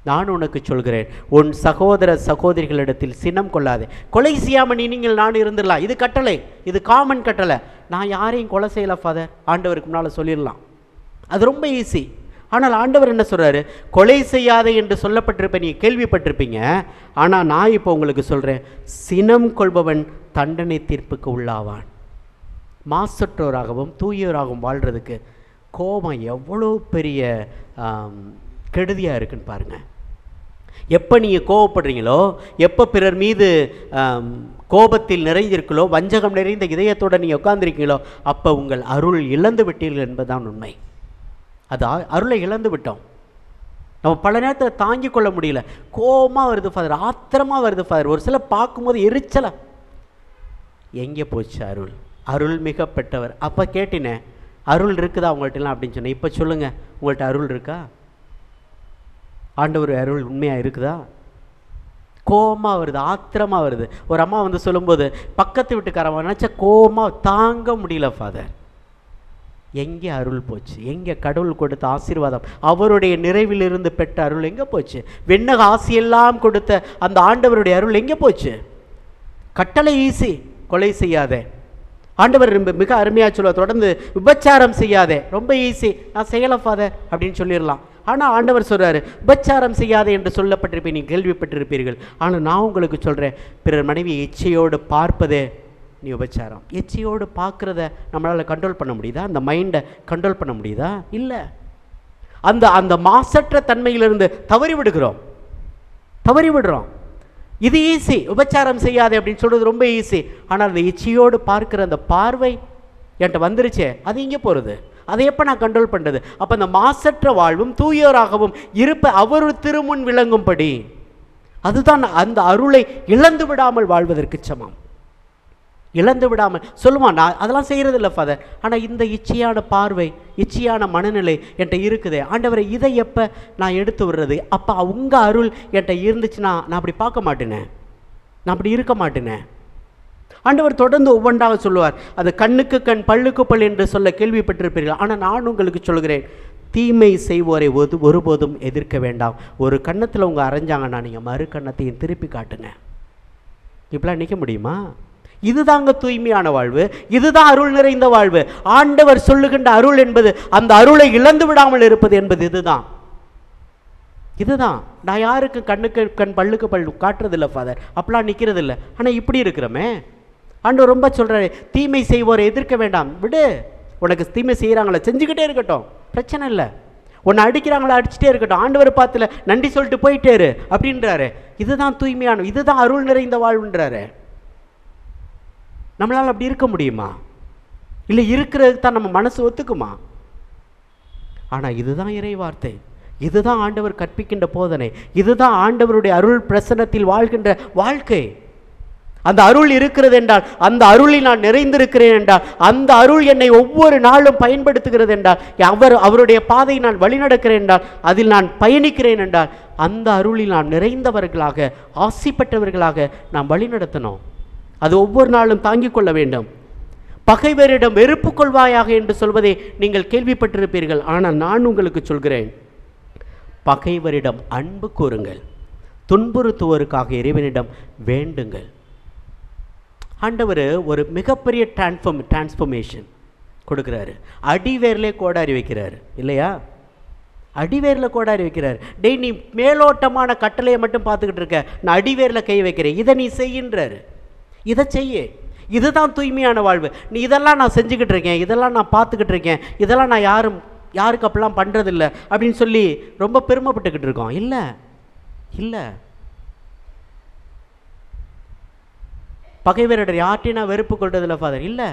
நான் உனக்கு சொல்கிறேன், உன் சகோதர சகோதரிகளிடத்தில் சினம் கொள்ளாதே. கொலை செய்யாமல் நீங்கள் நான் இருந்துடலாம், இது கட்டளை, இது காமன் கட்டளை. நான் யாரையும் கொலை செய்யலை ஃபாதர், ஆண்டவருக்கு முன்னால் சொல்லிடலாம், அது ரொம்ப ஈஸி. ஆனால் ஆண்டவர் என்ன சொல்கிறாரு, கொலை செய்யாதே என்று சொல்லப்பட்டிருப்ப நீங்கள் கேள்விப்பட்டிருப்பீங்க, ஆனால் நான் இப்போ உங்களுக்கு சொல்கிறேன், சினம் கொள்பவன் தண்டனை தீர்ப்புக்கு உள்ளாவான். மாசற்றோராகவும் தூயோராகவும் வாழ்கிறதுக்கு கோபம் எவ்வளோ பெரிய கெடுதியாக இருக்குன்னு பாருங்கள். எப்போ நீங்கள் கோபப்படுறீங்களோ, எப்போ பிறர் மீது கோபத்தில் நிறைஞ்சிருக்கலோ, வஞ்சகம் நிறைந்த இதயத்தோடு நீங்கள் உட்கார்ந்துருக்கீங்களோ, அப்போ உங்கள் அருள் இழந்து விட்டீர்கள் என்பதுதான் உண்மை. அது அருளை இழந்து விட்டோம். நம்ம பல நேரத்தில் தாங்கிக் கொள்ள முடியல, கோபமாக வருது ஃபாதர், ஆத்திரமாக வருது ஃபாதர், ஒரு சில பார்க்கும்போது எரிச்சலை. எங்கே போச்சு அருள்? அருள் மிக பெற்றவர். அப்போ கேட்டினேன், அருள் இருக்குதா உங்கள்கிட்டலாம் அப்படின்னு சொன்னேன். இப்போ சொல்லுங்கள், உங்கள்கிட்ட அருள் இருக்கா? ஆண்டவர் அருள் உண்மையாக இருக்குதா? கோபமாக வருது, ஆத்திரமாக வருது. ஒரு அம்மா வந்து சொல்லும்போது பக்கத்து வீட்டுக்காரன் நினச்சா கோபமாக தாங்க முடியல ஃபாதர். எங்கே அருள் போச்சு? எங்கே கடவுள் கொடுத்த ஆசீர்வாதம், அவருடைய நிறைவிலிருந்து பெற்ற அருள் எங்கே போச்சு? வெண்ணக ஆசையெல்லாம் கொடுத்த அந்த ஆண்டவருடைய அருள் எங்கே போச்சு? கட்டளை ஈஸி, கொலை செய்யாதே. ஆண்டவர் மிக அருமையாக சொல்லுவார், தொடர்ந்து விபச்சாரம் செய்யாதே, ரொம்ப ஈஸி, நான் செய்யலை ஃபாதர் அப்படின்னு சொல்லிடலாம். ஆனால் ஆண்டவர் சொல்கிறாரு, விபச்சாரம் செய்யாதே என்று சொல்லப்பட்டிருப்பேன், நீங்கள் கேள்விப்பட்டிருப்பீர்கள். ஆனால் நான் உங்களுக்கு சொல்கிறேன், பிறர் மனைவியை இச்சையோடு பார்ப்பதே நீ விபச்சாரம். எச்சையோடு பார்க்குறத நம்மளால் கண்ட்ரோல் பண்ண முடியுதா? அந்த மைண்டை கண்ட்ரோல் பண்ண முடியுதா? இல்லை. அந்த மாசற்ற தன்மையிலிருந்து தவறி விடுறோம். இது ஈஸி, விபச்சாரம் செய்யாதே அப்படின்னு சொல்கிறது ரொம்ப ஈஸி. ஆனால் அந்த எச்சையோடு பார்க்குற அந்த பார்வை என்கிட்ட வந்துருச்சே, அது இங்கே போகிறது. அதை எப்போ நான் கண்ட்ரோல் பண்ணுறது? அப்போ அந்த மாசற்ற வாழ்வும் தூயோராகவும் இருப்ப அவர் திருமுன் விளங்கும்படி, அதுதான் அந்த அருளை இழந்து விடாமல் வாழ்வதற்கு சமம். இழந்து விடாமல் சொல்லுவான், நான் அதெல்லாம் செய்கிறது இல்லை ஃபாதர், ஆனால் இந்த இச்சையான பார்வை, இச்சையான மனநிலை என்கிட்ட இருக்குதே ஆண்டவரை, இதை எப்போ நான் எடுத்து விடுறது? அப்போ உங்கள் அருள் என்கிட்ட இருந்துச்சுன்னா நான் அப்படி பார்க்க மாட்டேனே, நான் அப்படி இருக்க மாட்டேனே. ஆண்டவர் தொடர்ந்து ஒவ்வொன்றாக சொல்லுவார். அது கண்ணுக்கு கண் பல்லுக்கு பல் என்று சொல்ல கேள்விப்பட்டிருப்பீர்கள். ஆனால் நான் உங்களுக்கு சொல்கிறேன், தீமை செய்வோரை ஒருபோதும் எதிர்க்க வேண்டாம். ஒரு கன்னத்தில் உங்கள் அரைஞ்சாங்கன்னா நீங்கள் மறு கன்னத்தையும் திருப்பி காட்டுங்க. இப்படிலாம் நிற்க முடியுமா? இதுதாங்க தூய்மையான வாழ்வு, இதுதான் அருள் நிறைந்த வாழ்வு. ஆண்டவர் சொல்லுகின்ற அருள் என்பது அந்த அருளை இழந்து விடாமல் இருப்பது என்பது இதுதான். நான் யாருக்கு கண்ணுக்கு கண் பல்லுக்கு பல் காட்டுறதில்லை ஃபாதர், அப்படிலாம் நிற்கிறது இல்லை. ஆனால் இப்படி இருக்கிறோமே, ஆண்டவர் ரொம்ப சொல்கிறாரு, தீமை செய்வோரை எதிர்க்க வேண்டாம், விடு. உனக்கு தீமை செய்கிறாங்களா, செஞ்சுக்கிட்டே இருக்கட்டும், பிரச்சனை இல்லை. உன்னை அடிக்கிறாங்களா, அடிச்சுட்டே இருக்கட்டும், ஆண்டவர் பார்த்துல நன்றி சொல்லிட்டு போயிட்டேரு அப்படின்றாரு. இதுதான் தூய்மையான, இதுதான் அருள் நிறைந்த வாழ்வுன்றாரு. நம்மளால் அப்படி இருக்க முடியுமா? இல்லை, இருக்கிறதுக்கு தான் நம்ம மனசு ஒத்துக்குமா? ஆனால் இதுதான் இறை வார்த்தை, இதுதான் ஆண்டவர் கற்பிக்கின்ற போதனை, இதுதான் ஆண்டவருடைய அருள் பிரசன்னத்தில் வாழ்கின்ற வாழ்க்கை. அந்த அருள் இருக்கிறது என்றால், அந்த அருளில் நான் நிறைந்திருக்கிறேன் என்றால், அந்த அருள் என்னை ஒவ்வொரு நாளும் பயன்படுத்துகிறது என்றால், அவருடைய பாதையை நான் வழிநடக்கிறேன் என்றால், அதில் நான் பயணிக்கிறேன் என்றால், அந்த அருளில் நான் நிறைந்தவர்களாக, ஆசிப்பட்டவர்களாக நாம் வழிநடத்தணும். அது ஒவ்வொரு நாளும் தாங்கிக் கொள்ள வேண்டும். பகைவரிடம் வெறுப்பு கொள்வாயாக என்று சொல்வதை நீங்கள் கேள்விப்பட்டிருப்பீர்கள். ஆனால் நான் உங்களுக்கு சொல்கிறேன், பகைவரிடம் அன்பு கூறுங்கள், துன்புறுத்துவோருக்காக இறைவனிடம் வேண்டுங்கள். ஆண்டவர் ஒரு மிகப்பெரிய டிரான்ஸ்ஃபர்மேஷன் கொடுக்குறாரு. அடிவேர்லே கோடாரி வைக்கிறாரு இல்லையா? அடிவேரில் கோடாரி வைக்கிறார். டேய், நீ மேலோட்டமான கட்டளையை மட்டும் பார்த்துக்கிட்டு இருக்க, நான் அடிவேரில் கை வைக்கிறேன், இதை நீ செய்கின்றாரு. இதை செய்ய, இதுதான் தூய்மையான வாழ்வு. நீ இதெல்லாம் நான் செஞ்சுக்கிட்டு இருக்கேன், இதெல்லாம் நான் பார்த்துக்கிட்டு இருக்கேன், இதெல்லாம் நான் யாருக்கு அப்படிலாம் பண்ணுறதில்ல அப்படின்னு சொல்லி ரொம்ப பெருமைப்பட்டுக்கிட்டு இருக்கோம். இல்லை இல்லை, பகைவரிடம் யார்ட்டையும் நான் வெறுப்பு கொள்றதில்லை ஃபாதர். இல்லை,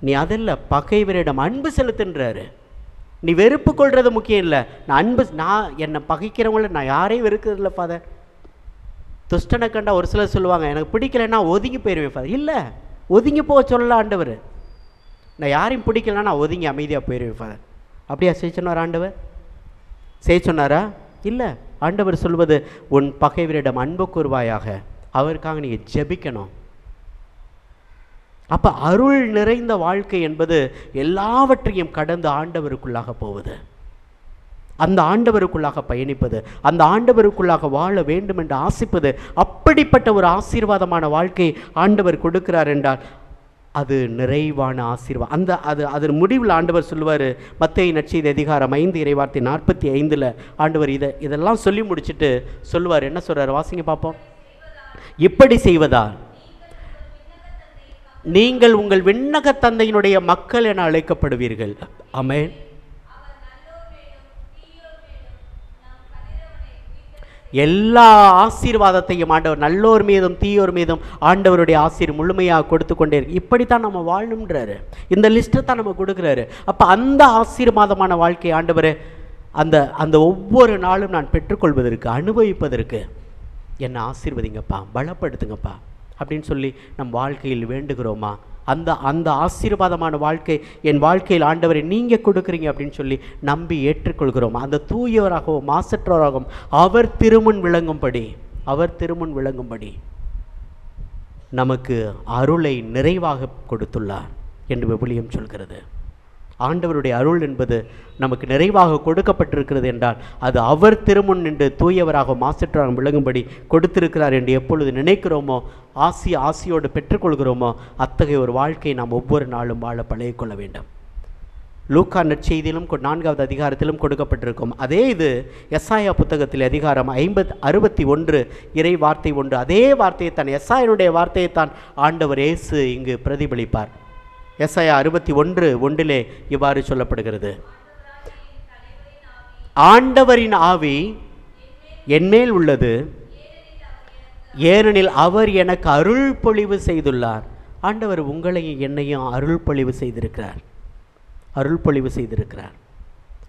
நீ அதில்லை, பகைவரிடம் அன்பு செலுத்துன்றாரு. நீ வெறுப்பு கொள்வது முக்கியம் இல்லை, நான் என்னை பகைக்கிறவங்கள நான் யாரையும் வெறுக்கிறதில்ல ஃபாதர். துஷ்டனை கண்டா ஒரு சிலர் சொல்லுவாங்க, எனக்கு பிடிக்கலைன்னா ஒதுங்கி போயிடுவேன் ஃபாதர். இல்லை, ஒதுங்கி போக சொல்லலாம் ஆண்டவர். நான் யாரையும் பிடிக்கலன்னா நான் ஒதுங்கி அமைதியாக போயிடுவேன் ஃபாதர். அப்படியா செய்ய சொன்னார் ஆண்டவர்? செய்ய சொன்னாரா? இல்லை. ஆண்டவர் சொல்வது, உன் பகைவரிடம் அன்பு கூர்வாயாக, அவருக்காக நீங்கள் ஜெபிக்கணும். அப்போ அருள் நிறைந்த வாழ்க்கை என்பது எல்லாவற்றையும் கடந்து ஆண்டவருக்குள்ளாக போவது, அந்த ஆண்டவருக்குள்ளாக பயணிப்பது, அந்த ஆண்டவருக்குள்ளாக வாழ வேண்டும் என்று ஆசிப்பது. அப்படிப்பட்ட ஒரு ஆசீர்வாதமான வாழ்க்கை ஆண்டவர் கொடுக்கிறார் என்றால் அது நிறைவான ஆசீர்வாதம். அதன் முடிவில் ஆண்டவர் சொல்லுவார், மத்தேயு நற்செய்தி அதிகாரம் 5 இறைவார்த்தை 45 ஆண்டவர் இதெல்லாம் சொல்லி முடிச்சுட்டு சொல்லுவார். என்ன சொல்றார்? வாசிங்க பார்ப்போம். இப்படி செய்வதால் நீங்கள் உங்கள் விண்ணக தந்தையினுடைய மக்கள் என அழைக்கப்படுவீர்கள். ஆமென். எல்லா ஆசீர்வாதத்தையும் ஆண்டவர் நல்லோர் மீதும் தீயோர் மீதும் ஆண்டவருடைய ஆசீர் முழுமையாக கொடுத்து கொண்டே இருக்கு. இப்படித்தான் நம்ம வாழணும்ன்றாரு. இந்த லிஸ்ட்டை தான் நம்ம கொடுக்குறாரு. அப்போ அந்த ஆசீர்வாதமான வாழ்க்கை ஆண்டவர் அந்த ஒவ்வொரு நாளும் நான் பெற்றுக்கொள்வதற்கு, அனுபவிப்பதற்கு என்னை ஆசீர்வதிங்கப்பா, பலப்படுத்துங்கப்பா அப்படின்னு சொல்லி நம் வாழ்க்கையில் வேண்டுகிறோமா? அந்த ஆசீர்வாதமான வாழ்க்கை என் வாழ்க்கையில் ஆண்டவரை நீங்கள் கொடுக்குறீங்க அப்படின்னு சொல்லி நம்பி ஏற்றுக்கொள்கிறோம். அந்த தூயவராகவும் மாசற்றவராகவும் அவர் திருமுன் விளங்கும்படி நமக்கு அருளை நிறைவாக கொடுத்துள்ளார் என்று விவிலியம் சொல்கிறது. ஆண்டவருடைய அருள் என்பது நமக்கு நிறைவாக கொடுக்கப்பட்டிருக்கிறது என்றால் அது அவர் திருமுன் நின்று தூயவராக மாசற்றவராக விளங்கும்படி கொடுத்திருக்கிறார் என்று எப்பொழுது நினைக்கிறோமோ, ஆசியோடு பெற்றுக்கொள்கிறோமோ, அத்தகைய ஒரு வாழ்க்கையை நாம் ஒவ்வொரு நாளும் வாழ பழகிக்கொள்ள வேண்டும். லூக்கா நற்செய்தியிலும் 4வது அதிகாரத்திலும் கொடுக்கப்பட்டிருக்கும். அதே இது எசாயா புத்தகத்தில் அதிகாரம் 61 இறை வார்த்தை 1, அதே வார்த்தையை தான், எசாயனுடைய வார்த்தையை தான் ஆண்டவர் இயேசு இங்கு பிரதிபலிப்பார். எசாயா 61:1 இவ்வாறு சொல்லப்படுகிறது, ஆண்டவரின் ஆவி என்மேல் உள்ளது, ஏனெனில் அவர் எனக்கு அருள் பொழிவு செய்துள்ளார். ஆண்டவர் உங்களையும் என்னையும் அருள் பொழிவு செய்திருக்கிறார்.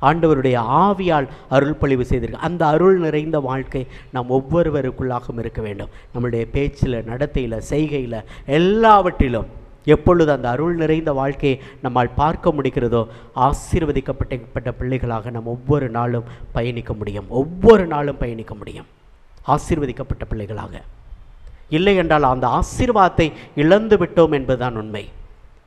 ஆண்டவருடைய ஆவியால் அருள் பொழிவு செய்திருக்கிறார். அந்த அருள் நிறைந்த வாழ்க்கை நாம் ஒவ்வொருவருக்குள்ளாகவும் இருக்க வேண்டும். நம்முடைய பேச்சில், நடத்தையில், செய்கையில், எல்லாவற்றிலும் எப்பொழுது அந்த அருள் நிறைந்த வாழ்க்கையை நம்மால் பார்க்க முடிகிறதோ, ஆசீர்வதிக்கப்பட்ட பிள்ளைகளாக நாம் ஒவ்வொரு நாளும் பயணிக்க முடியும். ஆசீர்வதிக்கப்பட்ட பிள்ளைகளாக. இல்லை என்றால் அந்த ஆசீர்வாதத்தை இழந்து விட்டோம் என்பதுதான் உண்மை.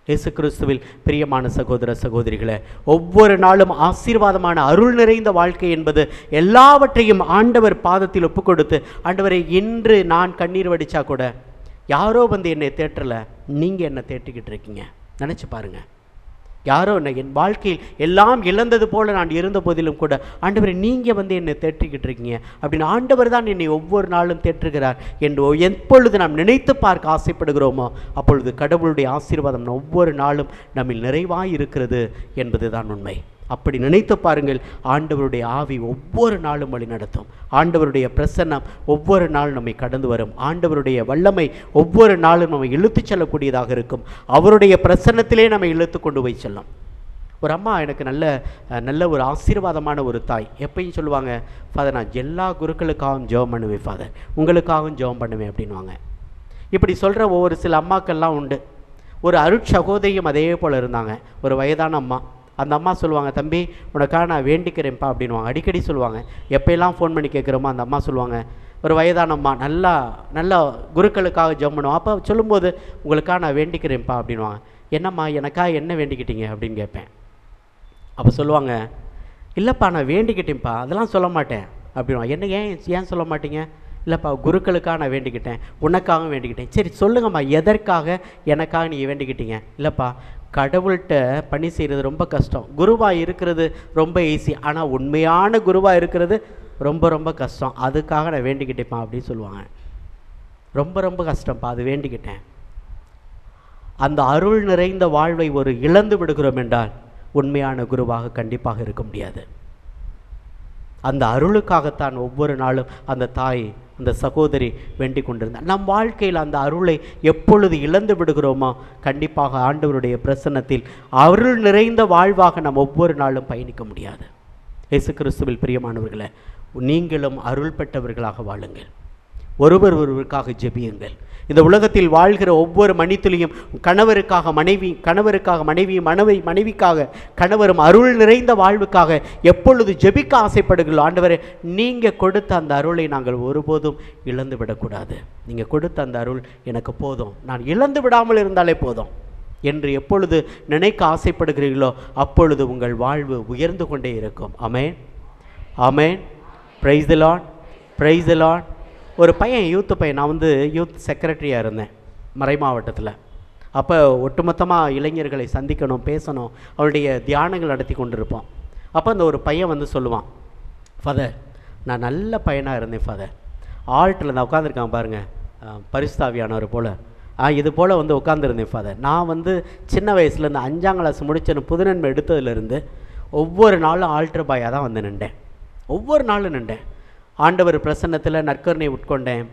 இயேசு கிறிஸ்துவில் பிரியமான சகோதர சகோதரிகளே, ஒவ்வொரு நாளும் ஆசீர்வாதமான அருள் நிறைந்த வாழ்க்கை என்பது எல்லாவற்றையும் ஆண்டவர் பாதத்தில் ஒப்பு கொடுத்து, ஆண்டவரை இன்று நான் கண்ணீர் வடித்தா கூட யாரோ வந்து என்னை தேற்றலை, நீங்கள் என்னை தேற்றிக்கிட்டு இருக்கீங்க. நினச்சி பாருங்கள். யாரோ என் வாழ்க்கையில் எல்லாம் இழந்தது போல நான் இருந்த போதிலும் கூட ஆண்டவரை நீங்கள் வந்து என்னை தேற்றிக்கிட்டு இருக்கீங்க அப்படின்னு ஆண்டவர் தான் என்னை ஒவ்வொரு நாளும் தேற்றுகிறார் என்று எப்பொழுது நாம் நினைத்து பார்க்க ஆசைப்படுகிறோமோ அப்பொழுது கடவுளுடைய ஆசீர்வாதம் ஒவ்வொரு நாளும் நம்மில் நிறைவாய் இருக்கிறது என்பது தான் உண்மை. அப்படி நினைத்து பாருங்கள். ஆண்டவருடைய ஆவி ஒவ்வொரு நாளும் வழி நடத்தும். ஆண்டவருடைய பிரசன்னம் ஒவ்வொரு நாளும் நம்மை கடந்து வரும். ஆண்டவருடைய வல்லமை ஒவ்வொரு நாளும் நம்மை இழுத்து செல்லக்கூடியதாக இருக்கும். அவருடைய பிரசன்னத்திலே நம்மை இழுத்து கொண்டு போய் செல்லும். ஒரு அம்மா எனக்கு நல்ல ஒரு ஆசீர்வாதமான ஒரு தாய். எப்பயும் சொல்லுவாங்க, ஃபாதர் நான் எல்லா குருக்களுக்காகவும் ஜெபம் பண்ணுவேன், ஃபாதர் உங்களுக்காகவும் ஜெபம் பண்ணுவேன் அப்படின்வாங்க. இப்படி சொல்கிற ஒவ்வொரு சில அம்மாக்கள்லாம் உண்டு. ஒரு அருட்சகோதரியும் அதே போல் இருந்தாங்க. ஒரு வயதான அம்மா. அந்த அம்மா சொல்லுவாங்க, தம்பி உனக்காக நான் வேண்டிக்கிறேன்ப்பா அப்படின்வாங்க. அடிக்கடி சொல்லுவாங்க. எப்போயெல்லாம் ஃபோன் பண்ணி கேட்குறோமோ அந்த அம்மா சொல்லுவாங்க, ஒரு வயதான அம்மா நல்லா குருக்களுக்காக ஜெபம் பண்ணுவோம். அப்போ சொல்லும்போது உங்களுக்காக நான் வேண்டிக்கிறேன்ப்பா அப்படின்வாங்க. என்னம்மா எனக்காக என்ன வேண்டிக்கிட்டீங்க அப்படின்னு கேட்பேன். அப்போ சொல்லுவாங்க, இல்லைப்பா நான் வேண்டிக்கிட்டேன்ப்பா, அதெல்லாம் சொல்ல மாட்டேன் அப்படின்வாங்க. என்ன ஏன் சொல்ல மாட்டீங்க? இல்லைப்பா குருக்களுக்காக நான் வேண்டிக்கிட்டேன், உனக்காகவும் வேண்டிக்கிட்டேன். சரி சொல்லுங்கம்மா, எதற்காக எனக்காக நீங்கள் வேண்டிக்கிட்டீங்க? இல்லைப்பா கடவுள்கிட்ட பணி செய்கிறது ரொம்ப கஷ்டம், குருவாக இருக்கிறது ரொம்ப ஈஸி, ஆனால் உண்மையான குருவாக இருக்கிறது ரொம்ப ரொம்ப கஷ்டம், அதுக்காக நான் வேண்டிக்கிட்டேன்ப்பா அப்படின்னு சொல்லுவாங்க. ரொம்ப கஷ்டம்ப்பா, அது வேண்டிக்கிட்டேன். அந்த அருள் நிறைந்த வாழ்வை ஒரு இழந்து விடுகிறோம் என்றால் உண்மையான குருவாக கண்டிப்பாக இருக்க முடியாது. அந்த அருளுக்காகத்தான் ஒவ்வொரு நாளும் அந்த தாய், அந்த சகோதரி வேண்டிக் கொண்டிருந்தார். நம் வாழ்க்கையில் அந்த அருளை எப்பொழுது இழந்து விடுகிறோமோ கண்டிப்பாக ஆண்டவருடைய பிரசன்னத்தில் அருள் நிறைந்த வாழ்வாக நாம் ஒவ்வொரு நாளும் பயணிக்க முடியாது. இயேசு கிறிஸ்துவில் பிரியமானவர்களே, நீங்களும் அருள் பெற்றவர்களாக வாழுங்கள். ஒருவருக்காக ஜெபியுங்கள். இந்த உலகத்தில் வாழ்கிற ஒவ்வொரு மனிதனையும் கணவருக்காக மனைவியும் மனைவிக்காக கணவரும் அருள் நிறைந்த வாழ்வுக்காக எப்பொழுது ஜெபிக்க ஆசைப்படுகிறோம். ஆண்டவரே, நீங்கள் கொடுத்த அந்த அருளை நாங்கள் ஒருபோதும் இழந்து விடக்கூடாது. நீங்கள் கொடுத்த அந்த அருள் எனக்கு போதும், நான் இழந்து விடாமல் இருந்தாலே போதும் என்று எப்பொழுது நினைக்க ஆசைப்படுகிறீர்களோ அப்பொழுது உங்கள் வாழ்வு உயர்ந்து கொண்டே இருக்கும். Amen, amen. Praise the Lord, praise the Lord. ஒரு பையன், யூத் பையன், நான் யூத் செக்ரட்டரியாக இருந்தேன் மறை மாவட்டத்தில். அப்போ ஒட்டுமொத்தமாக இளைஞர்களை சந்திக்கணும், பேசணும், அவருடைய தியானங்கள் நடத்தி கொண்டிருப்போம். அப்போ அந்த ஒரு பையன் சொல்லுவான், ஃபாதர், நான் நல்ல பையனாக இருந்தேன் ஃபாதர். ஆல்ட்டில் நான் உட்காந்துருக்கான் பாருங்கள், பரிசுத்தாவியானவர் போல், இது போல் உட்காந்துருந்தேன் ஃபாதர். நான் சின்ன வயசுலேருந்து 5ஆம் கிளாஸ் முடிச்சேன்னு புதுநன்மை எடுத்ததுலேருந்து ஒவ்வொரு நாளும் ஆல்ட்ரு பாயாக தான் நின்றேன். ஒவ்வொரு நாளும் நின்றேன். ஆண்டவர் பிரசன்னத்தில் நற்கருணை உட்கொண்டேன்.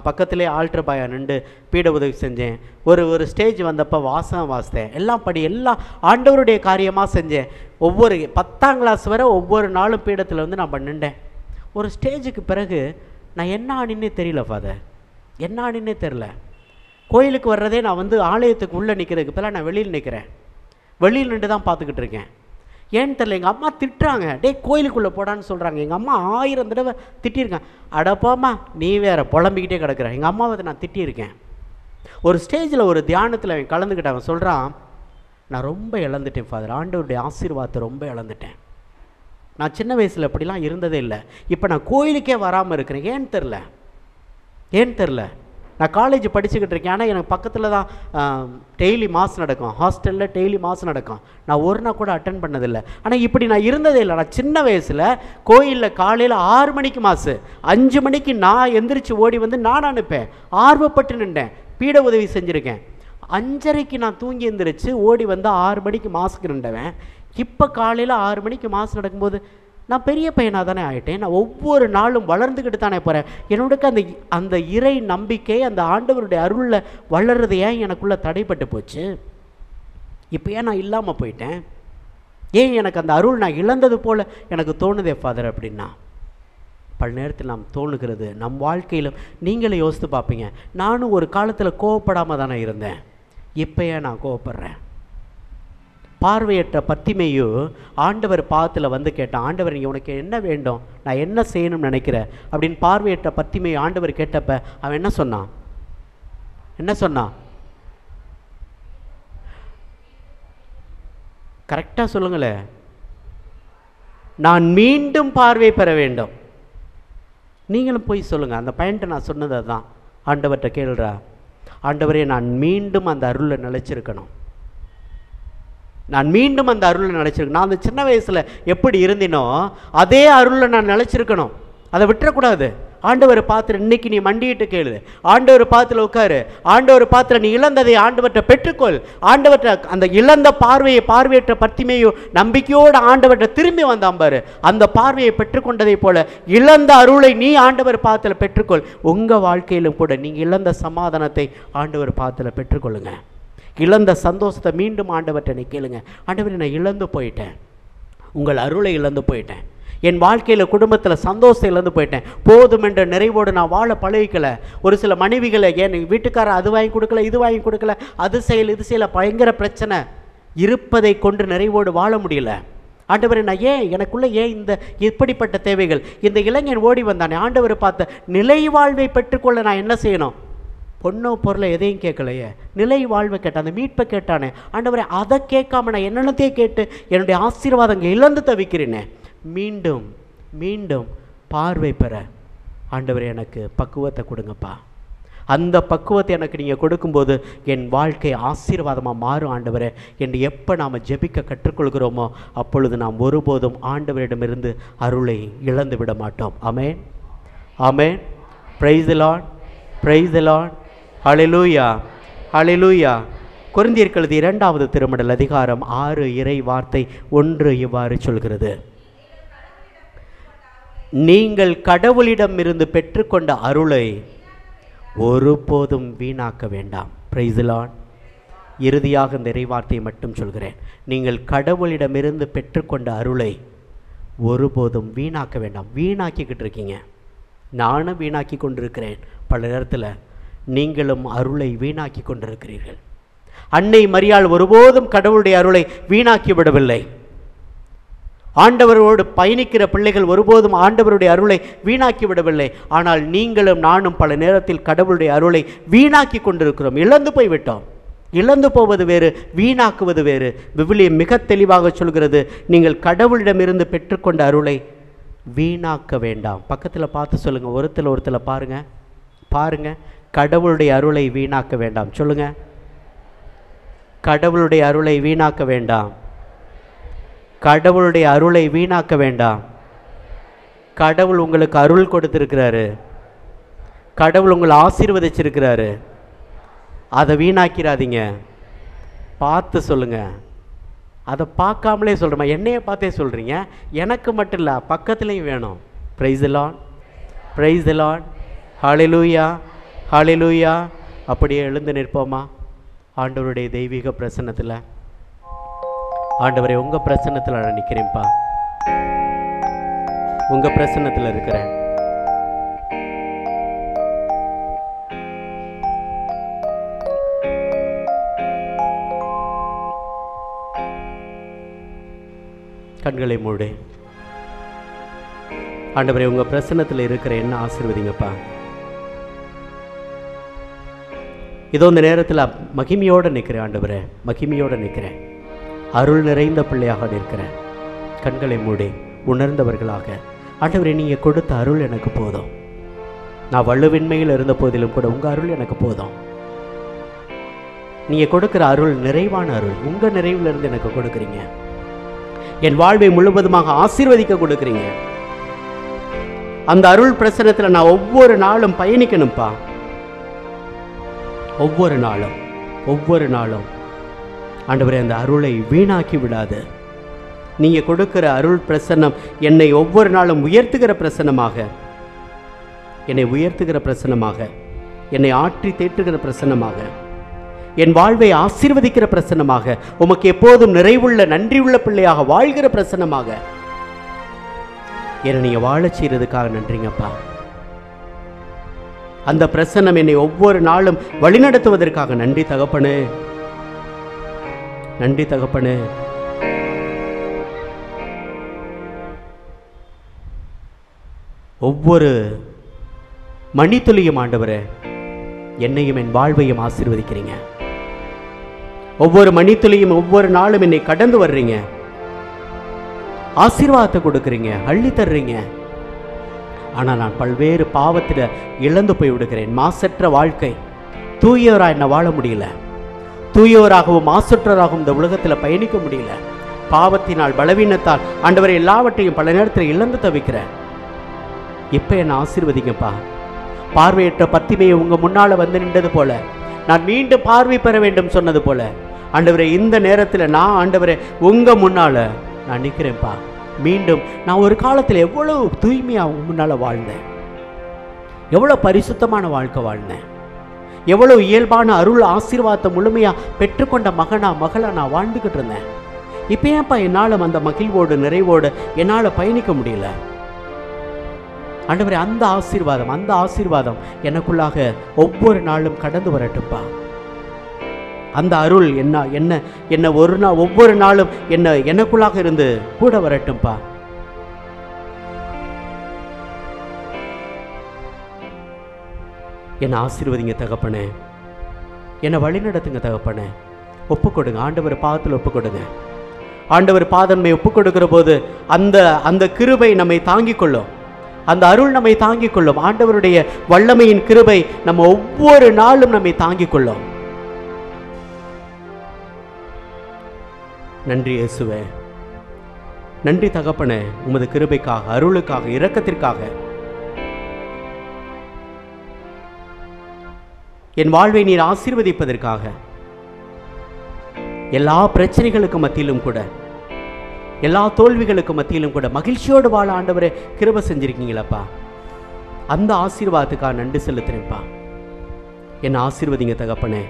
பக்கத்திலே ஆல்ட்ரு பாயா நின்று பீட உதவி செஞ்சேன். ஒரு ஸ்டேஜ் வந்தப்போ வாசகம் வாசித்தேன். எல்லாம் ஆண்டவருடைய காரியமாக செஞ்சேன். ஒவ்வொரு 10ஆம் கிளாஸ் வரை ஒவ்வொரு நாளும் பீடத்தில் நான் நின்றேன். ஒரு ஸ்டேஜுக்கு பிறகு நான் என்ன ஆனின்னே தெரியல ஃபாதர், என்ன ஆனின்னே தெரில. கோயிலுக்கு வர்றதே நான் ஆலயத்துக்கு உள்ளே நிற்கிறதுக்கு பதிலாக நான் வெளியில் நிற்கிறேன். வெளியில் நின்று தான் பார்த்துக்கிட்டு இருக்கேன். ஏன்னு தெரில. எங்கள் அம்மா திட்டுறாங்க, டே கோயிலுக்குள்ளே போடான்னு சொல்கிறாங்க. எங்கள் அம்மா 1000 தடவை திட்டியிருக்கேன். அடப்பாம்மா நீ வேறு புலம்பிக்கிட்டே கிடக்குறேன். எங்கள் அம்மாவை நான் திட்டியிருக்கேன். ஒரு ஸ்டேஜில் ஒரு தியானத்தில் அவன் கலந்துக்கிட்ட அவன் சொல்கிறான், நான் ரொம்ப இழந்துட்டேன் ஃபாதர், ஆண்டவருடைய ஆசீர்வாதத்தை ரொம்ப இழந்துட்டேன். நான் சின்ன வயசில் அப்படிலாம் இருந்ததே இல்லை. இப்போ நான் கோயிலுக்கே வராமல் இருக்கிறேன். ஏன்னு தெரில. நான் காலேஜ் படிச்சுக்கிட்டு இருக்கேன். ஆனால் எனக்கு பக்கத்தில் தான் டெய்லி மாஸ் நடக்கும். ஹாஸ்டலில் டெய்லி மாஸ் நடக்கும். நான் ஒரு நாள் கூட அட்டன் பண்ணதில்லை. ஆனால் இப்படி நான் இருந்ததே இல்லை. நான் சின்ன வயசில் கோயிலில் காலையில் 6 மணிக்கு மாசு, 5 மணிக்கு நான் எந்திரிச்சு ஓடி நான் அனுப்பேன். ஆர்வப்பட்டு நின்றேன். பீட உதவி செஞ்சுருக்கேன். 5:30க்கு நான் தூங்கி எந்திரிச்சு ஓடி 6 மணிக்கு மாசுக்கு நின்றவன். இப்போ காலையில் 6 மணிக்கு மாசு நடக்கும்போது நான் பெரிய பையனாக தானே ஆகிட்டேன். நான் ஒவ்வொரு நாளும் வளர்ந்துக்கிட்டு தானே போகிறேன். என்னோட அந்த இறை நம்பிக்கை, அந்த ஆண்டவருடைய அருளில் வளர்றது ஏன் எனக்குள்ளே தடைப்பட்டு போச்சு? இப்போ ஏன் நான் இல்லாமல் போயிட்டேன்? ஏன் எனக்கு அந்த அருள் நான் இழந்தது போல் எனக்கு தோணுதே ஃபாதர் அப்படின்னா? பல நேரத்தில் நாம் தோணுகிறது நம் வாழ்க்கையிலும் நீங்களே யோசித்து பார்ப்பீங்க. நானும் ஒரு காலத்தில் கோவப்படாமல் தானே இருந்தேன். இப்போ ஏன் நான் கோவப்படுறேன்? பார்வையற்ற பத்திமையோ ஆண்டவர் பாதத்தில் கேட்டான், ஆண்டவர் நீங்கள் உனக்கு என்ன வேண்டும், நான் என்ன செய்யணும்னு நினைக்கிறேன் அப்படின்னு பார்வையற்ற பத்திமையோ ஆண்டவர் கேட்டப்ப அவன் என்ன சொன்னான்? கரெக்டாக சொல்லுங்களேன். நான் மீண்டும் பார்வை பெற வேண்டும். நீங்களும் போய் சொல்லுங்கள். அந்த பையன்ட்ட நான் சொன்னது அதுதான். ஆண்டவர்கிட்ட கேளுறா, ஆண்டவரே நான் மீண்டும் அந்த அருளை நிலைச்சிருக்கணும். நான் மீண்டும் அந்த அருளை நிலைச்சிருக்கணும். நான் அந்த சின்ன வயசில் எப்படி இருந்தினோ அதே அருளை நான் நிலைச்சிருக்கணும். அதை விட்டுறக்கூடாது. ஆண்டவர் பாத்திர இன்னைக்கு நீ மண்டிட்டு கேளு. ஆண்டவர் பாத்திர உட்காரு. ஆண்டவர் பாத்திர நீ இழந்ததை ஆண்டவர்கிட்ட பெற்றுக்கொள். ஆண்டவர்கிட்ட அந்த இழந்த பார்வையற்ற பத்திமையோ நம்பிக்கையோடு ஆண்டவர்கிட்ட திரும்பி வந்தான் பாரு. அந்த பார்வையை பெற்றுக்கொண்டதை போல இழந்த அருளை நீ ஆண்டவர் பாத்திர பெற்றுக்கொள். உங்கள் வாழ்க்கையிலும் கூட நீங்கள் இழந்த சமாதானத்தை ஆண்டவர் பாத்திர பெற்றுக்கொள்ளுங்க. இழந்த சந்தோஷத்தை மீண்டும் ஆண்டவர்கிட்ட நீ கேளுங்க. ஆண்டவரை நான் இழந்து போயிட்டேன், உங்கள் அருளை இழந்து போயிட்டேன், என் வாழ்க்கையில் குடும்பத்தில் சந்தோஷத்தை இழந்து போயிட்டேன், போதும் என்ற நிறைவோடு நான் வாழ பழகிக்கலை. ஒரு சில மனைவிகளை என் வீட்டுக்காரர் அது வாங்கி கொடுக்கல, இது வாங்கி கொடுக்கல, அது செய்யலை, இது செய்யலை, பயங்கர பிரச்சனை, இருப்பதை கொண்டு நிறைவோடு வாழ முடியல. ஆண்டவரை நான் எனக்குள்ளே இந்த இப்படிப்பட்ட தேவைகள். இந்த இளைஞன் ஓடி வந்தானே, ஆண்டவர் பார்த்த நிலை வாழ்வை பெற்றுக்கொள்ள நான் என்ன செய்யணும்? பொண்ணோ பொருளை எதையும் கேட்கலையே, நிலை வாழ்வை கேட்டான், அந்த மீட்பை கேட்டானே. ஆண்டவரை அதை கேட்காம நான் என்னென்னத்தையே கேட்டு என்னுடைய ஆசீர்வாதங்கள் இழந்து தவிக்கிறேனே. மீண்டும் மீண்டும் பார்வை பெற ஆண்டவரை எனக்கு பக்குவத்தை கொடுங்கப்பா. அந்த பக்குவத்தை எனக்கு நீங்கள் கொடுக்கும்போது என் வாழ்க்கை ஆசீர்வாதமாக மாறும் ஆண்டவரே என்று எப்போ நாம் ஜெபிக்க கற்றுக்கொள்கிறோமோ அப்பொழுது நாம் ஒருபோதும் ஆண்டவரிடமிருந்து அருளை இழந்து விட மாட்டோம். Amen, amen. Praise the Lord, praise the Lord. Hallelujah, hallelujah. கொரிந்தியருக்கு எழுதிய 2வது திருமடல் அதிகாரம் 6 இறை வார்த்தை 1 இவ்வாறு சொல்கிறது, நீங்கள் கடவுளிடமிருந்து பெற்றுக்கொண்ட அருளை ஒருபோதும் வீணாக்க வேண்டாம். Price the Lord. இறுதியாக இந்த இறை வார்த்தையை மட்டும் சொல்கிறேன். நீங்கள் கடவுளிடமிருந்து பெற்றுக்கொண்ட அருளை ஒருபோதும் வீணாக்க வேண்டாம். வீணாக்கிக்கிட்டு இருக்கீங்க. நானும் வீணாக்கி கொண்டிருக்கிறேன். பல நேரத்தில் நீங்களும் அருளை வீணாக்கி கொண்டிருக்கிறீர்கள். அன்னை மரியாள் ஒருபோதும் கடவுளுடைய அருளை வீணாக்கி விடவில்லை. ஆண்டவரோடு பயணிக்கிற பிள்ளைகள் ஒருபோதும் ஆண்டவருடைய அருளை வீணாக்கி விடவில்லை. ஆனால் நீங்களும் நானும் பல நேரத்தில் கடவுளுடைய அருளை வீணாக்கி கொண்டிருக்கிறோம். இழந்து போய்விட்டோம். இழந்து போவது வேறு, வீணாக்குவது வேறு. விவிலியம் மிக தெளிவாக சொல்கிறது, நீங்கள் கடவுளிடமிருந்து பெற்றுக்கொண்ட அருளை வீணாக்க வேண்டாம். பக்கத்தில் பார்த்து சொல்லுங்கள், ஒருத்தர் பாருங்க, கடவுளுடைய அருளை வீணாக்க வேண்டாம். சொல்லுங்க, கடவுளுடைய அருளை வீணாக்க வேண்டாம். கடவுளுடைய அருளை வீணாக்க வேண்டாம். கடவுள் உங்களுக்கு அருள் கொடுத்திருக்கிறாரு. கடவுள் உங்களை ஆசீர்வதிச்சிருக்கிறாரு. அதை வீணாக்கிறாதீங்க. பார்த்து சொல்லுங்க. அதை பார்க்காமலே சொல்கிறோமா? என்னையே பார்த்தே சொல்கிறீங்க. எனக்கு மட்டும் இல்லை, பக்கத்துலேயும் வேணும். Praise the Lord, praise the Lord, hallelujah, hallelujah. அப்படியே எழுந்து நிற்போமா ஆண்டவருடைய தெய்வீக பிரசன்னத்தில்? ஆண்டவரே, உங்கள் பிரசன்னத்தில் நான் நிற்கிறேன்ப்பா. உங்கள் பிரசன்னத்தில் இருக்கிறேன். கண்களை மூடு. ஆண்டவரே, உங்கள் பிரசன்னத்தில் இருக்கிற என்ன ஆசீர்வதிங்கப்பா. இதோ இந்த நேரத்தில் மகிமையோடு நிற்கிறேன். ஆண்டவரே, மகிமையோடு நிற்கிறேன். அருள் நிறைந்த பிள்ளையாக நிற்கிறேன். கண்களை மூடி உணர்ந்தவர்களாக, ஆண்டவரே, நீங்கள் கொடுத்த அருள் எனக்கு போதும். நான் வலுவின்மையில் இருந்த போதிலும் கூட உங்கள் அருள் எனக்கு போதும். நீங்கள் கொடுக்குற அருள் நிறைவான அருள். உங்கள் நிறைவிலிருந்து எனக்கு கொடுக்குறீங்க. என் வாழ்வை முழுவதுமாக ஆசீர்வதிக்க கொடுக்குறீங்க. அந்த அருள் பிரசனத்தில் நான் ஒவ்வொரு நாளும் பயணிக்கணும்ப்பா. ஒவ்வொரு நாளும் ஆண்டவரே, அந்த அருளை வீணாக்கி விடாது. நீங்கள் கொடுக்கிற அருள் பிரசன்னம் என்னை ஒவ்வொரு நாளும் உயர்த்துகிற பிரசன்னமாக, என்னை ஆற்றி தேற்றுகிற பிரசன்னமாக, என் வாழ்வை ஆசீர்வதிக்கிற பிரசன்னமாக, உமக்கு எப்போதும் நிறைவுள்ள நன்றியுள்ள பிள்ளையாக வாழ்கிற பிரசன்னமாக என்னை நீங்கள் வாழச் செய்கிறதுக்காக நன்றிங்கப்பா. அந்த பிரசன்னம் என்னை ஒவ்வொரு நாளும் வழிநடத்துவதற்காக நன்றி தகப்பனே, நன்றி தகப்பனே. ஒவ்வொரு மணித்துளியும் ஆண்டவரே என்னையும் என் வாழ்வையும் ஆசீர்வதிக்கிறீங்க. ஒவ்வொரு மணித்துளியும் ஒவ்வொரு நாளும் என்னை கடந்து வர்றீங்க. ஆசீர்வாதத்தை கொடுக்குறீங்க, அள்ளி தர்றீங்க. ஆனால் நான் பல்வேறு பாவத்தில் இழந்து போய் விடுகிறேன். மாசற்ற வாழ்க்கை, தூயவராக என்ன வாழ முடியல. தூயவராகவும் மாசற்றவராகவும் இந்த உலகத்தில் பயணிக்க முடியல. பாவத்தினால், பலவீனத்தால் ஆண்டவரை எல்லாவற்றையும் பல நேரத்தில் இழந்து தவிக்கிறேன். இப்போ என்னை ஆசீர்வதிங்கப்பா. பார்வையற்ற பத்திமையை உங்கள் முன்னால் வந்து நின்றது போல, நான் மீண்டும் பார்வை பெற வேண்டும் சொன்னது போல, ஆண்டவரே, இந்த நேரத்தில் நான் ஆண்டவரே உங்கள் முன்னால் நான் நிற்கிறேன்ப்பா. மீண்டும் நான் ஒரு காலத்தில் எவ்வளவு தூய்மையாக உங்க முன்னால் வாழ்ந்தேன், எவ்வளோ பரிசுத்தமான வாழ்க்கை வாழ்ந்தேன், எவ்வளவு இயல்பான அருள் ஆசீர்வாதத்தை முழுமையாக பெற்றுக்கொண்ட மகளா நான் வாழ்ந்துக்கிட்டு இருந்தேன். இப்போ ஏன்ப்பா என்னால் அந்த மகிழ்வோடு நிறைவோடு என்னால் பயணிக்க முடியல? ஆண்டவரே, அந்த ஆசீர்வாதம் எனக்குள்ளாக ஒவ்வொரு நாளும் கடந்து வரட்டும்ப்பா. அந்த அருள் என்ன ஒவ்வொரு நாளும் எனக்குள்ளாக இருந்து கூட வரட்டும்ப்பா. என்னை ஆசீர்வதிங்க தகப்பனே, என்னை வழிநடத்துங்க தகப்பனே. ஒப்பு கொடுங்க ஆண்டவர் பாதத்தில், ஒப்பு கொடுங்க. ஆண்டவர் பாதன்மை ஒப்பு கொடுக்கிற போது அந்த கிருபை நம்மை தாங்கிக் கொள்ளும், அந்த அருள் நம்மை தாங்கிக் கொள்ளும். ஆண்டவருடைய வல்லமையின் கிருபை நம்ம ஒவ்வொரு நாளும் நம்மை தாங்கிக் கொள்ளும். நன்றி இயேசுவே, நன்றி தகப்பனே, உமது கிருபைக்காக, அருளுக்காக, இரக்கத்திற்காக. என் வாழ்வை நீர் ஆசீர்வதிப்பதற்காக, எல்லா பிரச்சனைகளுக்கு மத்தியிலும் கூட, எல்லா தோல்விகளுக்கு மத்தியிலும் கூட மகிழ்ச்சியோடு வாழ ஆண்டவரே கிருபை செஞ்சிருக்கீங்களப்பா. அந்த ஆசீர்வாதத்துக்காக நன்றி செலுத்துறேன்ப்பா. என்னை ஆசீர்வதிங்க தகப்பனே.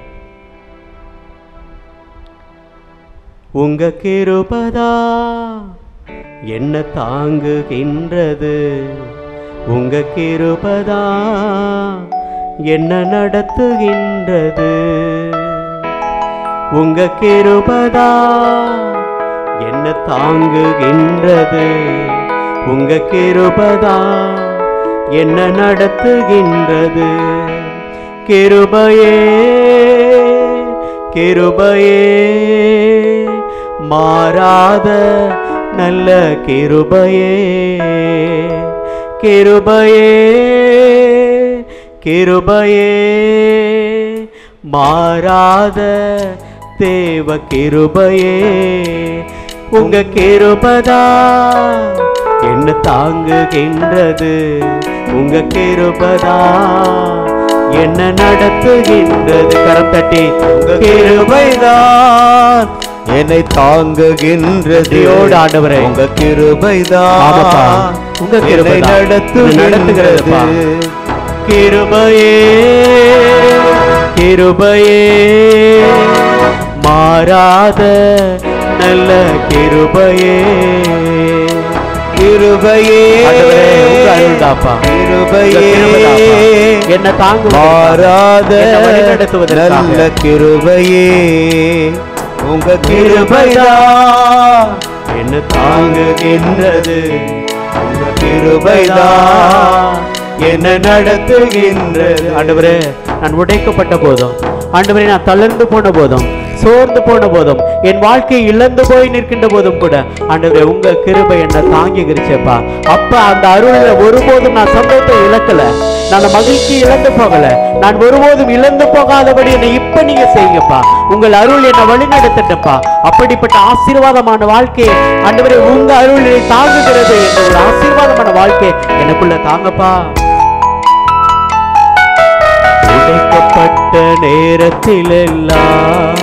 உங்க கிருபைதா என்ன தாங்குகின்றது, உங்க கிருபதா என்ன நடத்துகின்றது. உங்க கிருபதா என்ன தாங்குகின்றது. உங்க கிருபதா என்ன நடத்துகின்றது. கிருபையே கிருபையே மாறாத நல்ல கிருபையே. கிருபையே கிருபையே மாறாத தேவ கிருபையே. உங்க கிருபதா என்ன தாங்குகின்றது. உங்க கிருபதா என்ன நடத்துகின்றது. கரம் தட்டி உங்க கிருபைதான் என்னை தாங்குகின்றது. ஆண்டவரே உங்க கிருபைதான் உங்க கிருபை நடத்துகிறதுப்பா. கிருபையே கிருபையே மாறாத நல்ல கிருபையே. கிருபையே கிருபையே என்ன தாங்க மாறாத நல்ல கிருபையே. உங்க கிருபைதான் என்ன தாங்குகின்றது. உங்க கிருபைதான் என்ன நடத்துகின்றது. ஆண்டவரே நான் உடைக்கப்பட்ட போதும், ஆண்டவரே நான் தளர்ந்து போன போதும், சோர்ந்து போன போதும், என் வாழ்க்கையை இழந்து போய் நிற்கின்ற போதும் கூட ஆண்டவரே உங்க கிருபை என்ன தாங்கிக்கிருச்சேப்பா. அப்ப அந்த அருள்ல ஒருபோதும் நான் சந்தோஷத்தை இழக்கல, நான் மகிழ்ச்சி இழந்து போகல, நான் ஒருபோதும் இழந்து போகாதபடி என்னை இப்ப நீங்க செய்யுங்கப்பா. உங்கள் அருள் என்னை வழிநடத்தட்டப்பா. அப்படிப்பட்ட ஆசீர்வாதமான வாழ்க்கையை ஆண்டவரே உங்க அருள் என்னை தாங்குகிறது என்ற ஒரு ஆசீர்வாதமான வாழ்க்கை எனக்குள்ள தாங்கப்பா. உடைக்கப்பட்ட நேரத்தில் எல்லாம்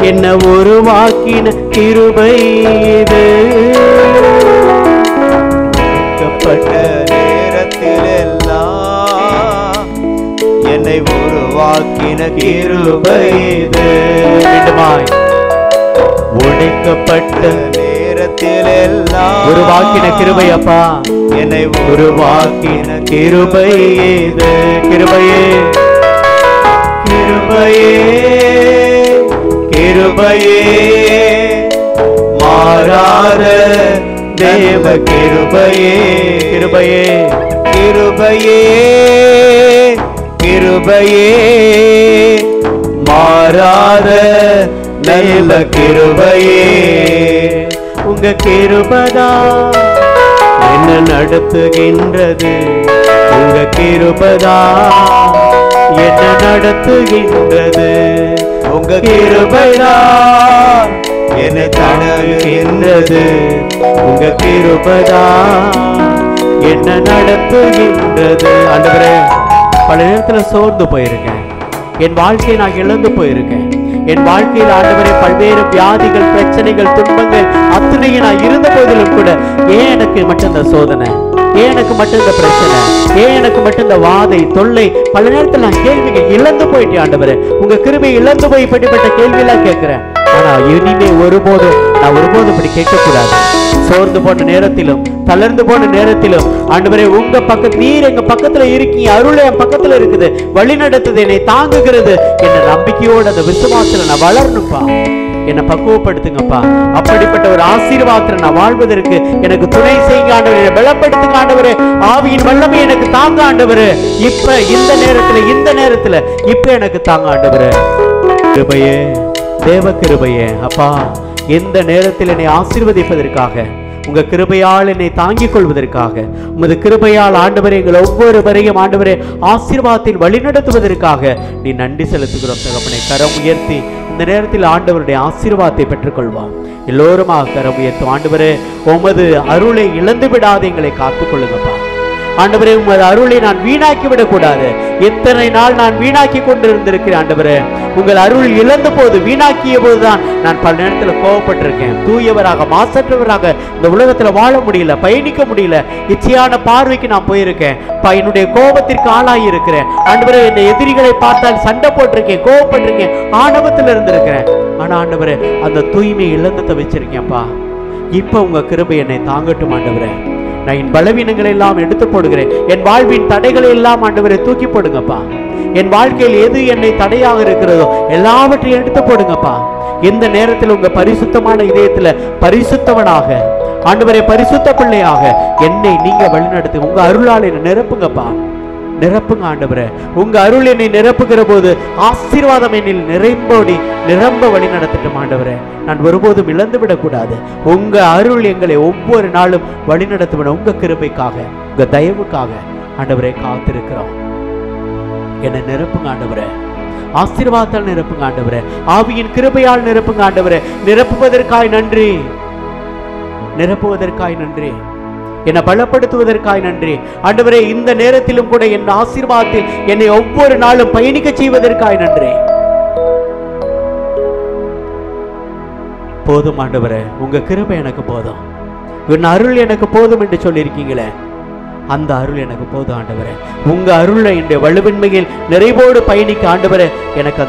என்ன உருவாக்கின கிருபை இது. உடைக்கப்பட்ட நேரத்தில் எல்லாம் என்னை உருவாக்கின கிருபை இது. மீண்டுமாய் உடைக்கப்பட்ட நேரத்தில் எல்லாம் உருவாக்கின கிருபை அப்பா. என்னை உருவாக்கின கிருபை இது. கிருபையே கிருபையே கிருபையே மாறாத தேவ கிருபையே. கிருபையே கிருபையே கிருபையே மாறாத நல்ல கிருபையே. உங்க கிருபதா என்ன நடத்துகின்றது. உங்க கிருபதா என்ன நடத்துகின்றது. உங்க கிருபைதான் என்னை தாங்குகின்றது. உங்க கிருபதா என்ன நடத்துகின்றது. ஆண்டவரே பல நேரத்துல சோர்ந்து போயிருக்கேன், என் வாழ்க்கையை நான் இழந்து போயிருக்கேன். என் வாழ்க்கையில் ஆண்டவரே பல்வேறு வியாதிகள், பிரச்சனைகள், துன்பங்கள் அத்தனையும் நான் இருந்த போதிலும் கூட ஏன் எனக்கு மட்டும் இந்த சோதனை, ஏன் எனக்கு மட்டும் இந்த பிரச்சனை, ஏன் எனக்கு மட்டும் இந்த வாதை தொல்லை. பல நேரத்தில் நான் கேள்விகள் இழந்து போயிட்டேன் ஆண்டவரே. உங்க கிருபையை இழந்து போய் இப்படிப்பட்ட கேள்வியெல்லாம் கேட்கிறேன். ஆனா இனிமே ஒருபோதும் நான் ஒருபோதும் இப்படி கேட்கக்கூடாது. சோர்ந்து போன நேரத்திலும், தளர்ந்து போன நேரத்திலும் ஆண்டவரே உங்க பக்கத்து நீர் எங்க பக்கத்துல இருக்கீங்க, அருள் என் பக்கத்துல இருக்குது, வழி நடத்துது, என்னை தாங்குகிறது. என்ன நம்பிக்கையோடு அந்த விசுவாசத்துல நான் வளரணும்ப்பா. என்னை பக்குவப்படுத்துங்கப்பா. அப்படிப்பட்ட ஒரு ஆசீர்வாதத்துல நான் வாழ்வதற்கு எனக்கு துணை செய்யுங்க ஆண்டவரே. பலப்படுத்துங்க ஆண்டவரே. ஆவியின் வல்லமை எனக்கு தாங்க ஆண்டவரே. இப்ப இந்த நேரத்துல இப்ப எனக்கு தாங்க ஆண்டவரே. கிருபையே தேவ கிருபையே அப்பா, எந்த நேரத்தில் என்னை ஆசீர்வதிப்பதற்காக, உங்க கிருபையால் என்னை தாங்கிக் கொள்வதற்காக, உமது கிருபையால் ஆண்டவரே எங்கள் ஒவ்வொருவரையும் ஆண்டவரே ஆசீர்வாதத்தில் வழிநடத்துவதற்காக நீ நன்றி செலுத்துகிறோம் தகப்பனே. கரம் உயர்த்தி இந்த நேரத்தில் ஆண்டவருடைய ஆசீர்வாதத்தை பெற்றுக்கொள்வோம். எல்லோருமாக கரம் உயர்த்தும். ஆண்டவரே உமது அருளை இழந்து விடாது எங்களை காத்துக் கொள்ளுங்கப்பா. ஆண்டவரே உமது அருளை நான் வீணாக்கி விடக்கூடாது. எத்தனை நாள் நான் வீணாக்கி கொண்டிருந்திருக்கிறேன் ஆண்டவரே. உங்கள் அருள் இழந்த போது, வீணாக்கிய போதுதான் நான் பல நேரத்தில் கோபப்பட்டிருக்கேன். தூயவராக மாசற்றவராக இந்த உலகத்துல வாழ முடியல, பயணிக்க முடியல. இச்சையான பார்வைக்கு நான் போயிருக்கேன். என்னுடைய கோபத்திற்கு ஆளாகி இருக்கிறேன் ஆண்டவரே. என்னை எதிரிகளை பார்த்தால் சண்டை போட்டிருக்கேன், கோபப்பட்டிருக்கேன், ஆணவத்தில் இருந்திருக்கிறேன். ஆனா ஆண்டவரே அந்த தூய்மை இழந்தத்தை வச்சிருக்கேன்ப்பா. இப்ப உங்க கிருபை என்னை தாங்கட்டும் ஆண்டவரே. நான் என் பலவீனங்களை எல்லாம் எடுத்து போடுகிறேன். என் வாழ்வின் தடைகளை எல்லாம் ஆண்டவரை தூக்கி போடுங்கப்பா. என் வாழ்க்கையில் எது என்னை தடையாக இருக்கிறதோ எல்லாவற்றையும் எடுத்து போடுங்கப்பா. இந்த நேரத்தில் உங்க பரிசுத்தமான இதயத்துல பரிசுத்தவனாக ஆண்டவரே, பரிசுத்த பிள்ளையாக என்னை நீங்க வழிநடத்து. உங்க அருளால் என்னை நிரப்புங்கப்பா. நிரப்புங்க ஆண்டவரே. உங்க அருள் என்னை நிரப்புகிற போது ஆசீர்வாதம் என்னில் நிரம்ப வழி நடத்தட்டும் ஆண்டவரே. நான் ஒருபோதும் இழந்து விடக்கூடாது. உங்க அருள் எங்களை ஒவ்வொரு நாளும் வழி நடத்துவிட உங்க கிருபைக்காக, உங்க தயவுக்காக ஆண்டவரே காத்திருக்கிறோம். என்னை நிரப்புங்க ஆண்டவரே. ஆசீர்வாதத்தால் நிரப்புங்க ஆண்டவரே. ஆவியின் கிருபையால் நிரப்புங்க ஆண்டவரே. நிரப்புவதற்காய் நன்றி, நிரப்புவதற்காய் நன்றி, என்னை பலப்படுத்துவதற்காய் நன்றி ஆண்டவரே. இந்த நேரத்திலும் கூட என் ஆசீர்வாதத்தில் என்னை ஒவ்வொரு நாளும் பயணிக்க செய்வதற்காய் நன்றி. போதும் ஆண்டவரே, உங்க கிருபை எனக்கு போதும், உன் அருள் எனக்கு போதும் என்று சொல்லியிருக்கீங்களே, அந்த அருள் எனக்கு போதும் ஆண்டவரே. உங்க அருளை என்னுடைய வலுவின்மையில் நிறைவோடு பயணிக்க ஆண்டவரே எனக்கு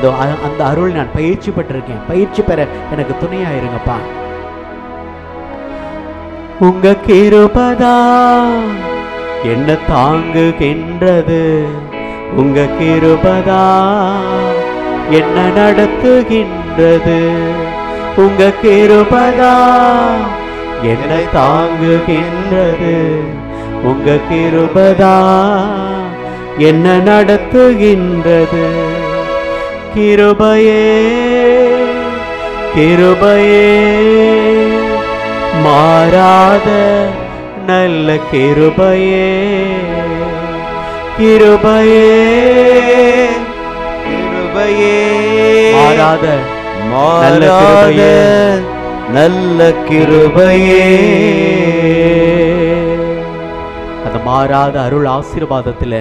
அந்த அருள் நான் பயிற்சி பெற்றிருக்கேன். பயிற்சி பெற எனக்கு துணையாயிருங்கப்பா. உங்க கிருபைதா என்ன தாங்குகின்றது, உங்க கிருபைதா என்ன நடத்துகின்றது, உங்க கிருபைதா என்னை தாங்குகின்றது, உங்க கிருபைதா என்ன நடத்துகின்றது. கிருபையே கிருபையே மாறாத நல்ல கிருபையே, கிருபையே கிருபையே மாறாத நல்ல கிருபையே. அந்த மாறாத அருள் ஆசீர்வாதத்தில்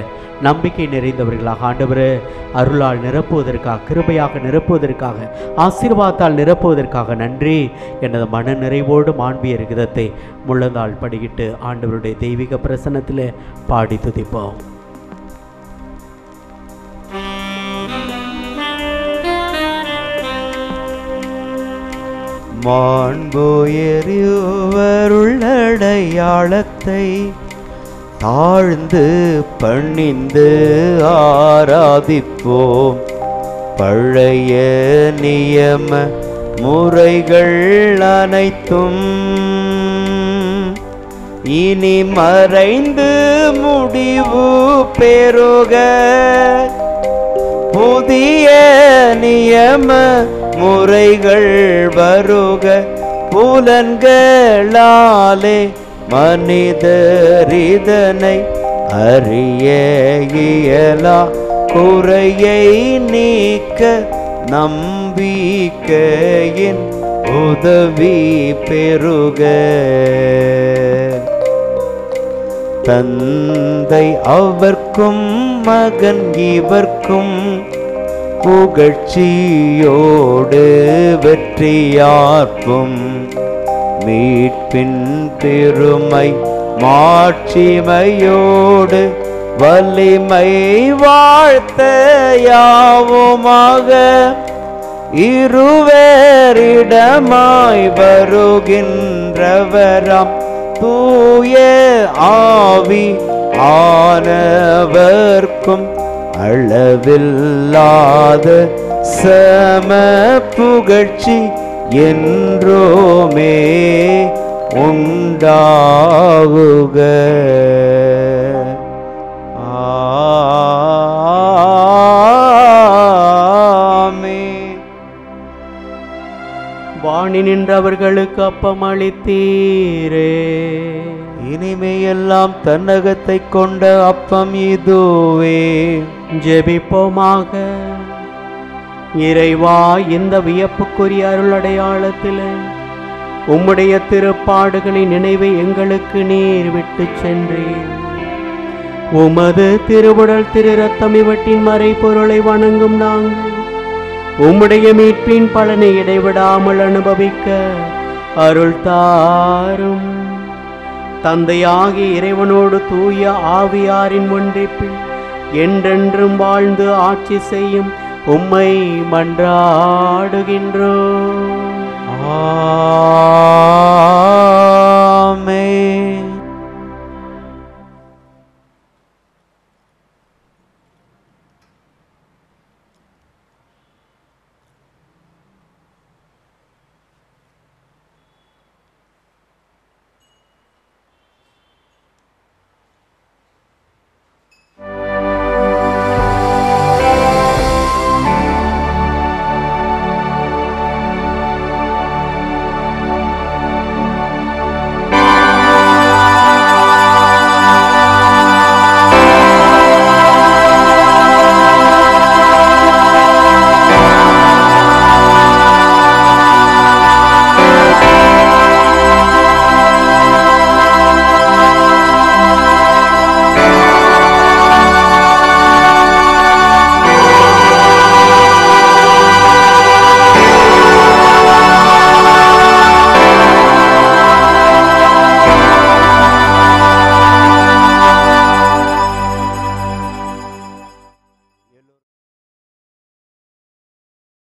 நம்பிக்கை நிறைந்தவர்களாக ஆண்டவரே அருளால் நிரப்புவதற்காக, கிருபையாக நிரப்புவதற்காக, ஆசீர்வாதத்தால் நிரப்புவதற்காக நன்றி. எனது மன நிறைவோடு மாண்பியர் கிதத்தை முழந்தாள் படிக்கிட்டு ஆண்டவருடைய தெய்வீக பிரசன்னத்தில் பாடி துதிப்போம். மாண்புயர்வருள்ளடையாளத்தை தாழ்ந்து பணிந்து ஆராதிப்போம். பழைய நியம முறைகள் அனைத்தும் இனி மறைந்து முடிவு பெறுக. புதிய நியம முறைகள் வருக. புலன்களாலே மனிதரிதனை அறிய இயலா. குறையை நீக்க நம்பிக்கையின் உதவி பெறுக. தந்தை அவர்க்கும் மகன் இவர்க்கும் புகழ்ச்சியோடு வெற்றியார்க்கும். மீட்பின் பெருமை மாட்சிமையோடு வலிமை வாழ்த்த யாவுமாக. இருவேறிடமாய் வருகின்றவராம் தூய ஆவி ஆனவர்க்கும் அளவில்லாத சம புகழ்ச்சி என்றோமே உண்டாகுக. ஆமென். வாணி நின்றவர்களுக்கு அப்பம் அளித்தீரே, இனிமையெல்லாம் தன்னகத்தை கொண்ட அப்பம் இதுவே. ஜெபிப்போமாக. இறைவா, இந்த வியப்புக்குரிய அருள் அடையாளத்தில் உம்முடைய திருப்பாடுகளின் நினைவை எங்களுக்கு நீர் விட்டு சென்றீர். உமது திருவுடல் திரு ரத்தம் இவற்றின் மறைபொருளை வணங்கும் நாங்கள் உம்முடைய மீட்பின் பலனை இடைவிடாமல் அனுபவிக்க அருள் தாரும். தந்தையாகி இறைவனோடு தூய ஆவியாரின் ஒன்றிப்பில் என்றென்றும் வாழ்ந்து ஆட்சி செய்யும் உம்மை மன்றாடுகின்றோம். ஆமென்.